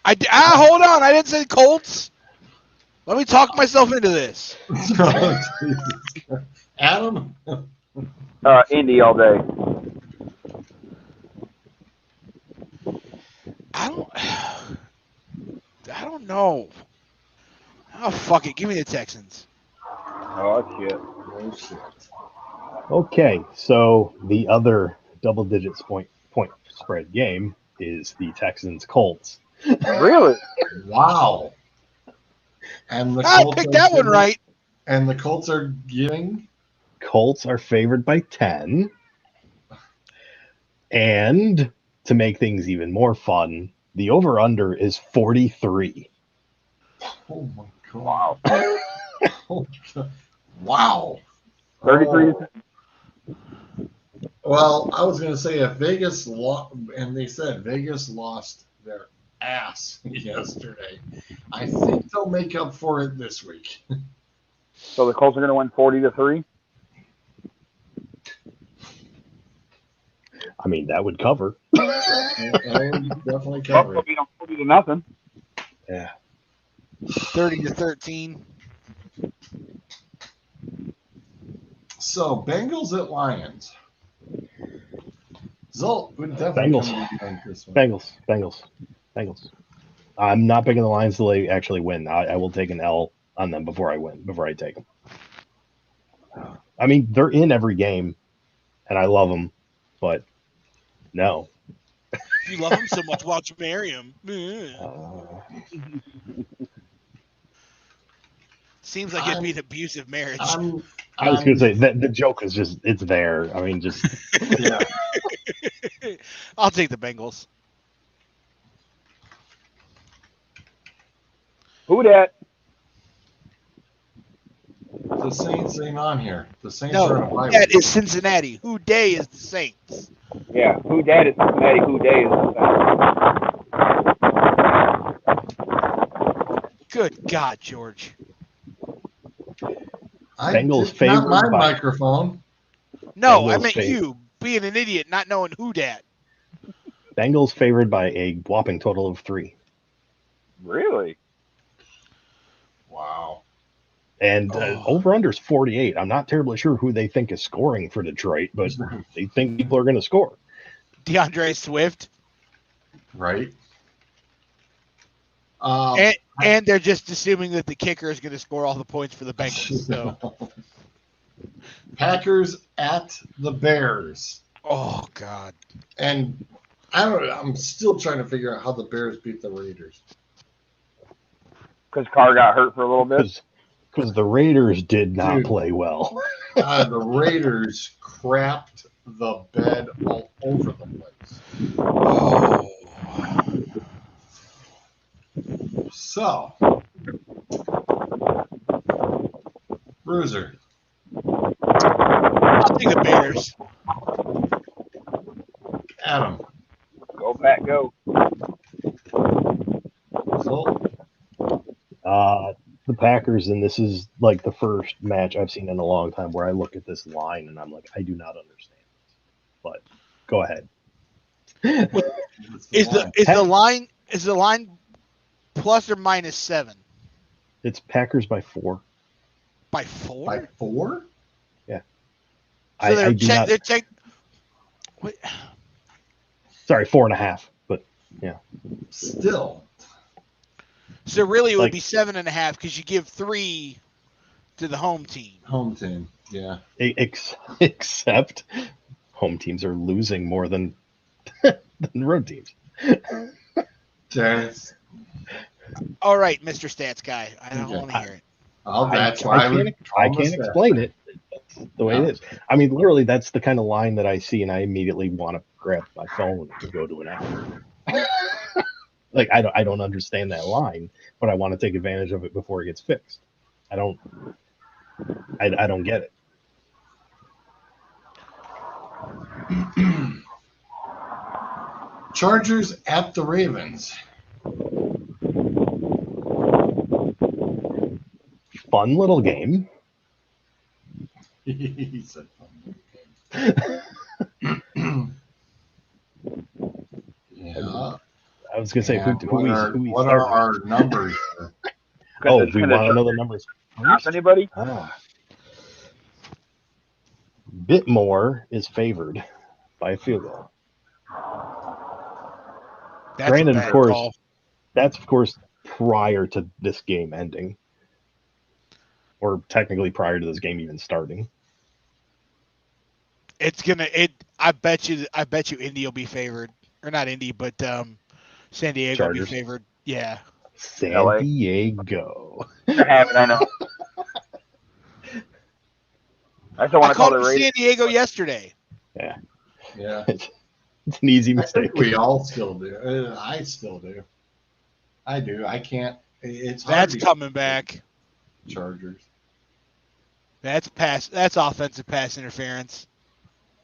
Hold on. I didn't say Colts. Let me talk myself into this. Adam? Indy all day. I don't know. Oh, fuck it. Give me the Texans. Oh, shit. Oh, shit. Okay, so the other double digits point spread game is the Texans Colts. Really? Wow. And the I Colts picked are that one giving- right. And the Colts are getting Colts are favored by 10. And to make things even more fun, the over under is 43. oh my god. Wow. Oh, God. Wow. 33 Oh. Well, I was going to say if Vegas lost, and they said Vegas lost their ass yesterday, I think they'll make up for it this week. So the Colts are going to win 40-3. I mean, that would cover. That would definitely Buffalo cover it. beat them 40-0. Yeah. 30-13. So Bengals at Lions. Zolt would definitely Bengals. come behind this one. Bengals. I'm not picking the Lions till they actually win. I will take an L on them before I take them. I mean, they're in every game, and I love them, but no. If you love him so much, why don't you marry him? Seems like it'd be an abusive marriage. I was going to say that the joke is just, it's there. I mean, just. Yeah. I'll take the Bengals. Who dat? The Saints ain't on here. The Saints are on a No, bye that week. is Cincinnati. Who day is the Saints? Yeah. Who dat is Cincinnati? Who day is Good God, George. Bengals It's not favored my by- microphone. No, I Bengals meant favored. you being an idiot, not knowing who dat. Bengals favored by a whopping total of 3. Really? Wow. And Oh. over-under is 48. I'm not terribly sure who they think is scoring for Detroit, but they think people are going to score. DeAndre Swift. Right? And they're just assuming that the kicker is going to score all the points for the Bengals. So. Packers at the Bears. Oh, God. And I don't know. I'm still trying to figure out how the Bears beat the Raiders. Because Carr got hurt for a little bit. Because the Raiders did not Dude. play well. The Raiders crapped the bed all over the place. Oh. So, Bruiser. I'll take the Bears. Adam. Go Pack, go. Zolt. The Packers, and this is like the first match I've seen in a long time where I look at this line and I'm like, I do not understand this. But go ahead. Is the line plus or minus 7? It's Packers by 4. By 4? By 4? Yeah. So I do not. Wait. Sorry, 4.5. But yeah. Still. So really, it would Like- be 7.5 because you give 3 to the home team. Home team. Yeah. Except home teams are losing more than road teams. Dennis. All right, Mr. Stats guy. I don't Okay. want to hear it. Oh, that's why I can't explain it. That's the way it is. I mean, literally, that's the kind of line that I see, and I immediately want to grab my phone and go to an app. Like I don't understand that line, but I want to take advantage of it before it gets fixed. I don't get it. Chargers at the Ravens. Fun little game. He said, yeah. I was gonna say And who we what are our numbers? Oh, Can we the want to know the numbers Not first? anybody? Bitmore is favored by a field goal. That's Granted, a of bad course, call. that's of course prior to this game ending, or technically prior to this game even starting. It's gonna. I bet you. Indy will be favored, or not Indy, but San Diego will be Chargers. favored. Yeah. San LA. Diego. I have it. I know. I still want I to call called the him Raiders. San Diego yesterday. Yeah, Yeah. it's an easy I mistake. think we all still do. I still do. I do. I can't. It's hard That's to coming back. Chargers. That's offensive pass interference.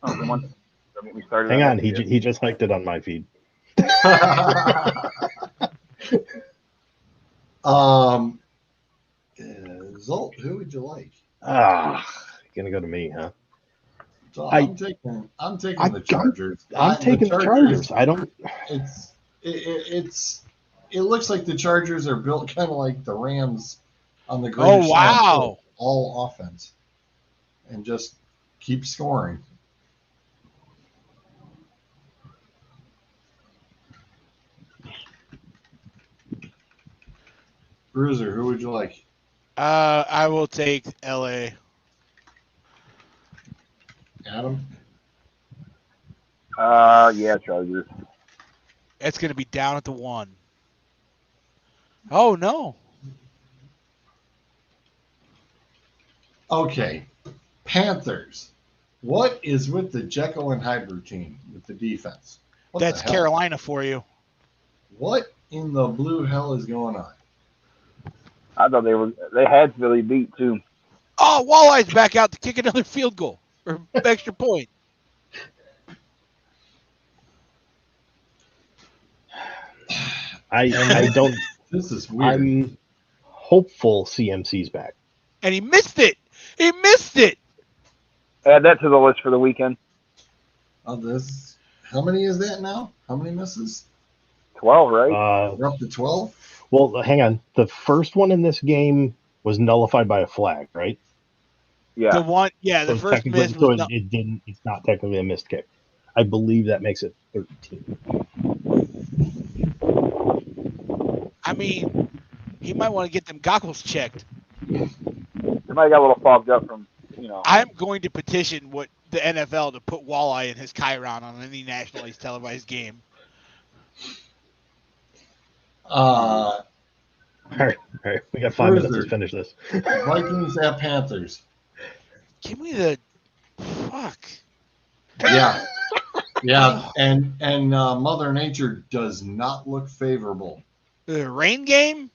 Oh, come on. Don't get me started Hang on, that he shit. he just hiked it on my feed. Zolt, who would you like? Gonna go to me, huh? So I- I'm taking I- the Chargers. I'm taking the Chargers. I don't. It looks like the Chargers are built kind of like the Rams on the Oh Greatest wow! all offense, and just keep scoring. Bruiser, who would you like? I will take LA. Adam? Yeah, Chargers. It's gonna be down at the 1. Oh no! Okay. Panthers. What is with the Jekyll and Hyde routine with the defense? What the That's hell? Carolina for you. What in the blue hell is going on? I thought they had Philly beat too. Oh, Walleye's back out to kick another field goal or extra point. I don't. This is weird. I'm hopeful CMC's back. And he missed it. He missed it. Add that to the list for the weekend. This. How many is that now? How many misses? 12, right? We're up to 12? Well, hang on. The first one in this game was nullified by a flag, right? Yeah. The one, yeah, the So first technically, miss so was it didn't. It's not technically a missed kick. I believe that makes it 13. I mean, he might want to get them goggles checked. Somebody got a little fogged up from, I'm going to petition the NFL to put Walleye in his Chiron on any nationally televised game. All right. We got 5 minutes to finish this. Vikings at Panthers. Give me the fuck. Yeah. Yeah. And Mother Nature does not look favorable. The rain game?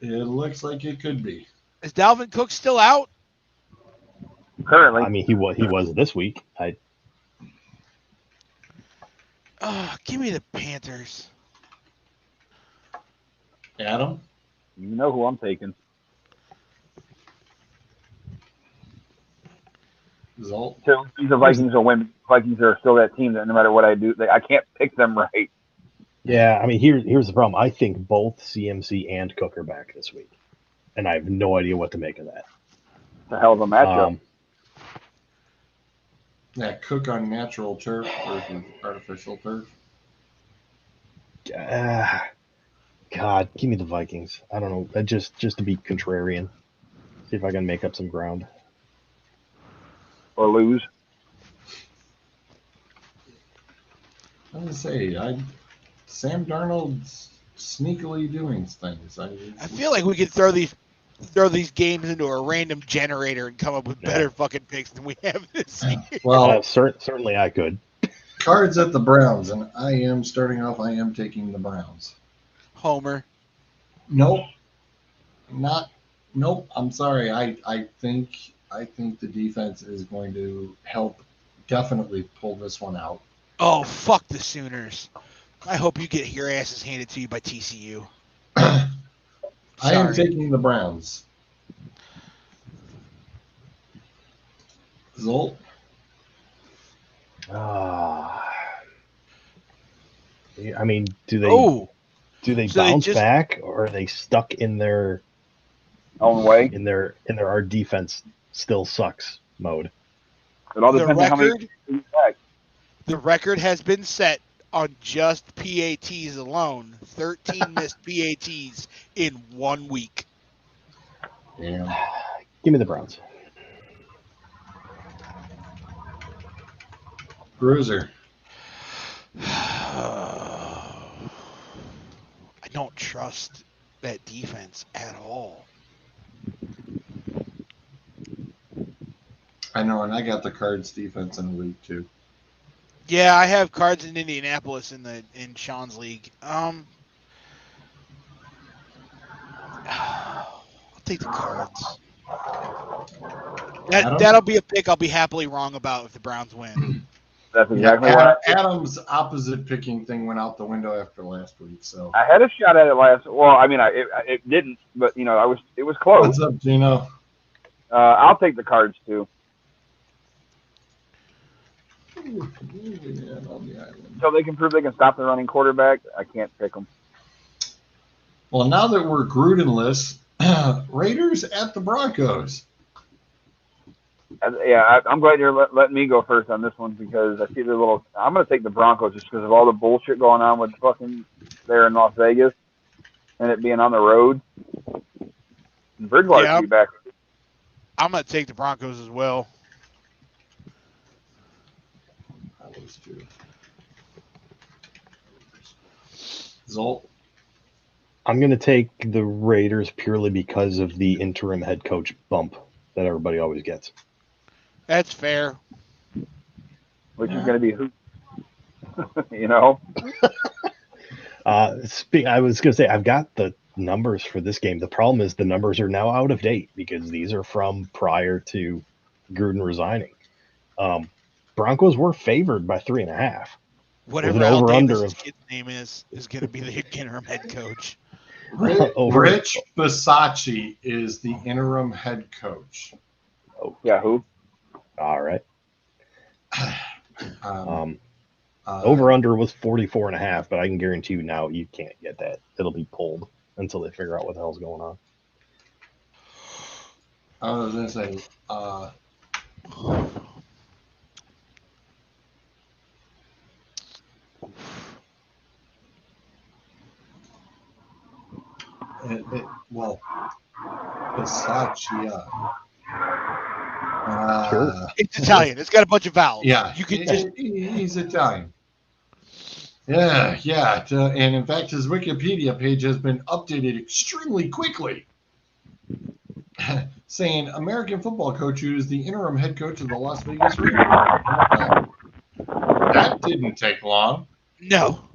It looks like it could be. Is Dalvin Cook still out? currently. I mean, he was this week. Give me the Panthers. Adam? You know who I'm taking. Zolt? So the Vikings will win. Vikings are still that team that no matter what I do, I can't pick them right. Yeah, I mean, here's the problem. I think both CMC and Cook are back this week, and I have no idea what to make of that. It's a hell of a matchup. That Cook on natural turf versus artificial turf. God, give me the Vikings. I don't know. Just to be contrarian. See if I can make up some ground. Or lose. I'm gonna say, Sam Darnold's sneakily doing things. I feel like we could throw these games into a random generator and come up with better fucking picks than we have this year. Well, certainly I could. Cards at the Browns, and I am taking the Browns. Homer. Nope. Nope. I'm sorry. I think the defense is going to help definitely pull this one out. Oh, fuck the Sooners. I hope you get your asses handed to you by TCU. I am Sorry. taking the Browns. Zolt? I mean, do they So they bounce just- back, or are they stuck in their Own way. in their our defense still sucks mode? It all The depends on how many record, you back. the record has been set on just PATs alone. 13 missed PATs in 1 week. Yeah. Give me the Browns. Bruiser. I don't trust that defense at all. I know, and I got the Cards defense in the league too. Yeah, I have Cards in Indianapolis in Sean's league. I'll take the Cards. Adam? That'll be a pick I'll be happily wrong about if the Browns win. That's exactly what Adam's opposite picking thing went out the window after last week. So I had a shot at it last. Well, I mean, it didn't, but you know, it was close. what's up, Gino? I'll take the Cards too. Until they can prove they can stop the running quarterback, I can't pick them. Well, now that we're Grudenless, Raiders at the Broncos. Yeah, I'm glad you're letting me go first on this one because I see the little. I'm going to take the Broncos just because of all the bullshit going on with fucking there in Las Vegas and it being on the road. Bridgewater should be back. I'm going to take the Broncos as well. Those two. Zolt. I'm going to take the Raiders purely because of the interim head coach bump that everybody always gets. That's fair. Which is going to be who? You know? I was going to say, I've got the numbers for this game. The problem is the numbers are now out of date because these are from prior to Gruden resigning. Broncos were favored by 3.5. Whatever Al Davis' kid's name is going to be the interim head coach. Rich Bisaccia is the interim head coach. Oh, yeah, who? All right. Over under was 44.5, but I can guarantee you now you can't get that. It'll be pulled until they figure out what the hell's going on. I was going to say, well, Bisaccia. Sure. It's Italian. It's got a bunch of vowels. Yeah, you can he's Italian. Yeah. And in fact, his Wikipedia page has been updated extremely quickly, saying American football coach who is the interim head coach of the Las Vegas Raiders. That didn't take long. No.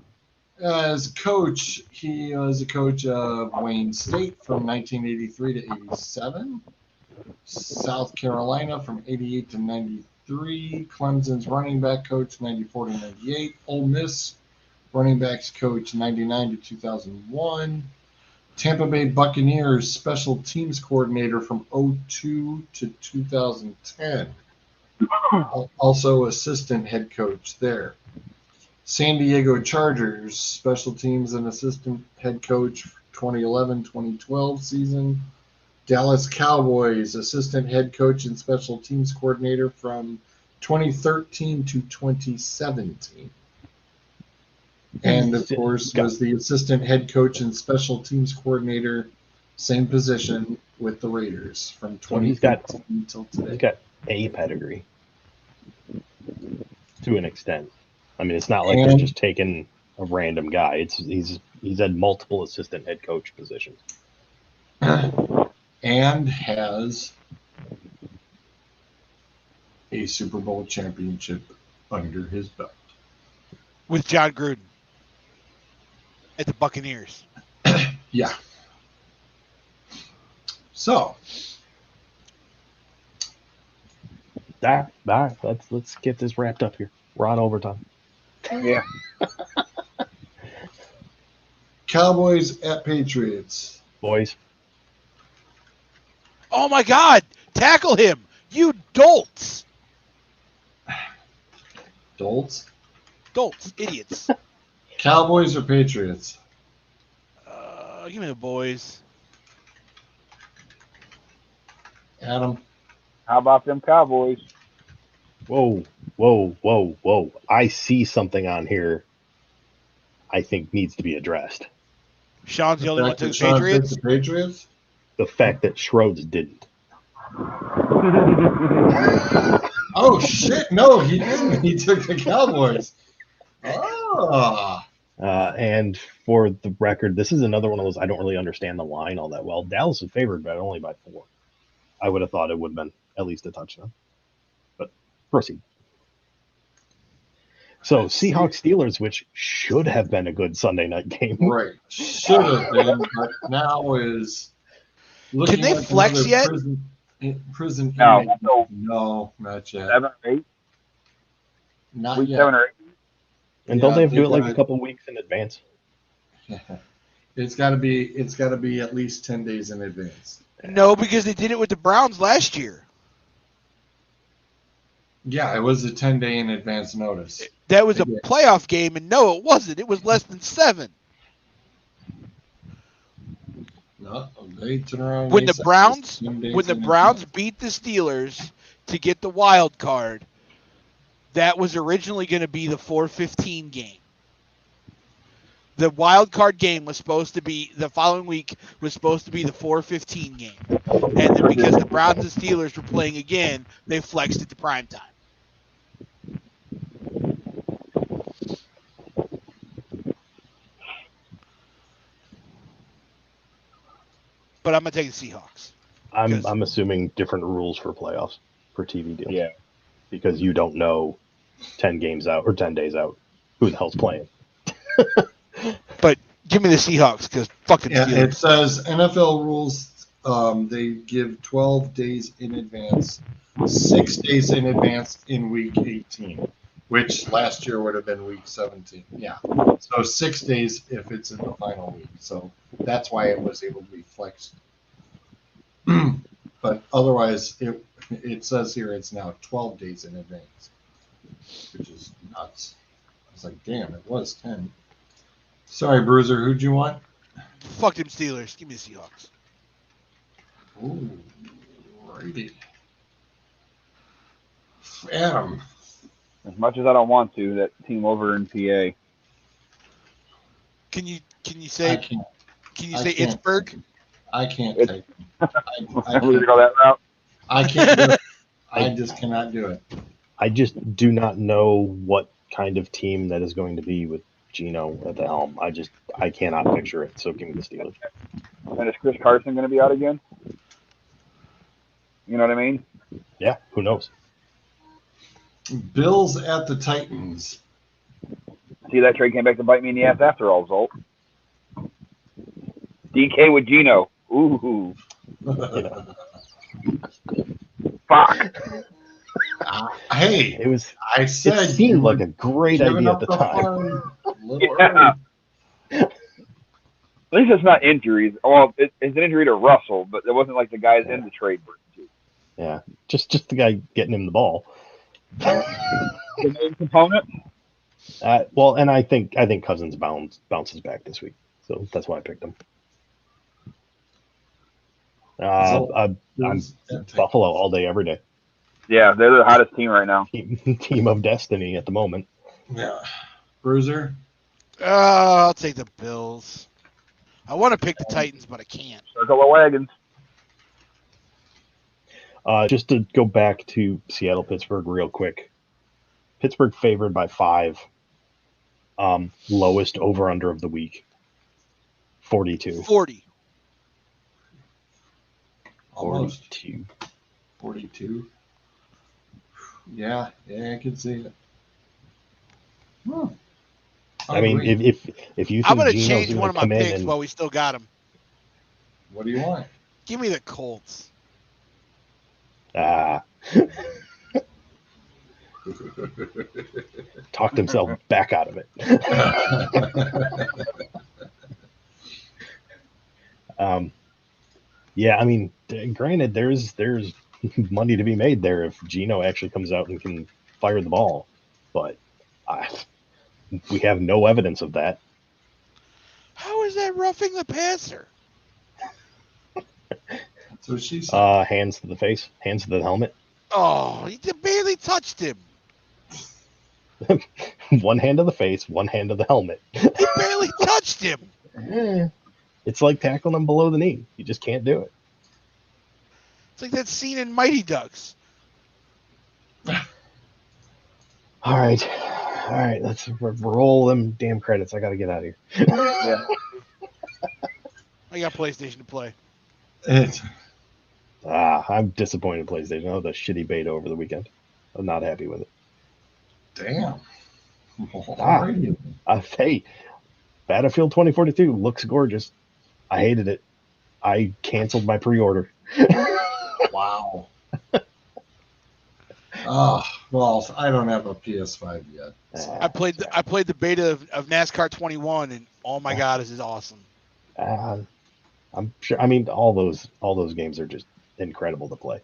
As coach, he was a coach of Wayne State from 1983 to 87, South Carolina from 88 to 93, Clemson's running back coach 94 to 98, Ole Miss running backs coach 99 to 2001, Tampa Bay Buccaneers special teams coordinator from 02 to 2010, also assistant head coach there. San Diego Chargers special teams and assistant head coach 2011-2012 season. Dallas Cowboys assistant head coach and special teams coordinator from 2013 to 2017. And of course was the assistant head coach and special teams coordinator, same position with the Raiders from 2015 until today. He's got a pedigree to an extent. I mean, it's not like they're just taking a random guy. He's had multiple assistant head coach positions. And has a Super Bowl championship under his belt. With John Gruden at the Buccaneers. Yeah. So. All right, let's get this wrapped up here. We're on overtime. Yeah. Cowboys at Patriots. Boys. Oh my God! Tackle him! You dolts! Dolts? Dolts. Idiots. Cowboys or Patriots? Give me the boys. Adam? How about them Cowboys? Whoa. I see something on here I think needs to be addressed. Sean's the only one to the Patriots? The Patriots? The fact that Schroeds didn't. Oh shit! No, he didn't. He took the Cowboys. Oh. And for the record, this is another one of those I don't really understand the line all that well. Dallas is favored, but only by 4. I would have thought it would have been at least a touchdown. But proceed. So Seahawks Steelers, which should have been a good Sunday night game. Right. Should have been, but now is looking Can they like flex another yet? prison No. inmate. So No, not yet. 7 or 8? Not Week yet. 7 or 8? And don't Yeah, they have to do it like gotta- a couple weeks in advance? It's got to be at least 10 days in advance. No, because they did it with the Browns last year. Yeah, it was a 10-day in advance notice. That was a Yeah. playoff game, and no, it wasn't. It was less than 7. No, they turn around. When they the said Browns, 10 days when the in Browns advance. beat the Steelers to get the wild card, that was originally going to be the 4:15 game. The wild card game was supposed to be the following week. Was supposed to be the 4:15 game, and then because the Browns and Steelers were playing again, they flexed it to prime time. But I'm gonna take the Seahawks. I'm assuming different rules for playoffs for TV deals. Yeah. Because you don't know 10 games out or 10 days out who the hell's playing. But give me the Seahawks because fucking Yeah, Steelers. it says NFL rules. They give 12 days in advance, 6 days in advance in week 18, which last year would have been week 17. Yeah, so 6 days if it's in the final week. So that's why it was able to be flexed. But otherwise, it says here it's now 12 days in advance, which is nuts. I was like, damn, it was 10. Sorry, Bruiser, who'd you want? Fuck them Steelers. Give me the Seahawks. Ooh, righty. Adam. As much as I don't want to, that team over in PA. Can you I say can't. can you I say can't. Pittsburgh? I can't It's- take. I'm going to go that route. I can't do it. I just cannot do it. I just do not know what kind of team that is going to be with Gino at the helm. I cannot picture it. So give me the Steelers. And is Chris Carson going to be out again? You know what I mean? Yeah, who knows? Bills at the Titans. See, that trade came back to bite me in the ass after all, Zolt. DK with Gino. Ooh. Fuck. Hey, It was. I said It seemed like a great giving idea up at the time. fun a little Yeah. early. At least it's not injuries. Well, it's an injury to Russell, but it wasn't like the guys in the trade. Yeah, just the guy getting him the ball. The main component? Well, and I think Cousins bounces back this week, so that's why I picked him. I'm Bills at Titans. Buffalo all day, every day. Yeah, they're the hottest team right now. Team of destiny at the moment. Yeah. Bruiser. I'll take the Bills. I want to pick the Titans, but I can't. Circle of wagons. Just to go back to Seattle, Pittsburgh real quick. Pittsburgh favored by 5. Lowest over-under of the week. 42. 40. Almost 42. 42. Yeah, I can see it. I mean, Agree. if you think I'm going to Gino's change gonna one of my come in picks and while we still got him. What do you want? Give me the Colts. talked himself back out of it. Yeah, I mean, granted, there's money to be made there if Gino actually comes out and can fire the ball, but we have no evidence of that. How is that roughing the passer? That's what she said. Hands to the face, hands to the helmet. Oh, he barely touched him. One hand to the face, one hand to the helmet. He barely touched him. It's like tackling him below the knee. You just can't do it. It's like that scene in Mighty Ducks. All right. Let's roll them damn credits. I got to get out of here. Yeah. I got PlayStation to play. I'm disappointed in PlayStation. I had a shitty beta over the weekend. I'm not happy with it. Damn. Alrighty. Hey, Battlefield 2042 looks gorgeous. I hated it. I canceled my pre-order. Wow. Well, I don't have a PS5 yet. So. I played the beta of NASCAR 21, and oh my god, this is awesome. I'm sure. I mean, all those games are just incredible to play.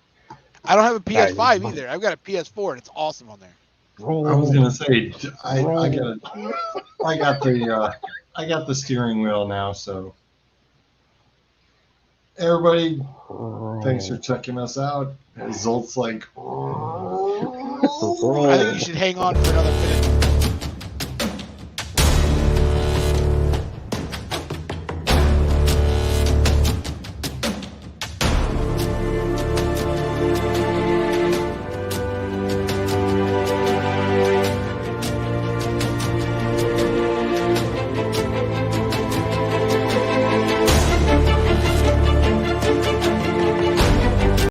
I don't have a PS5 either. I've got a PS4, and it's awesome on there. I was gonna say I got the steering wheel now. So everybody, thanks for checking us out. Zolt's like, Roll. I think you should hang on for another minute.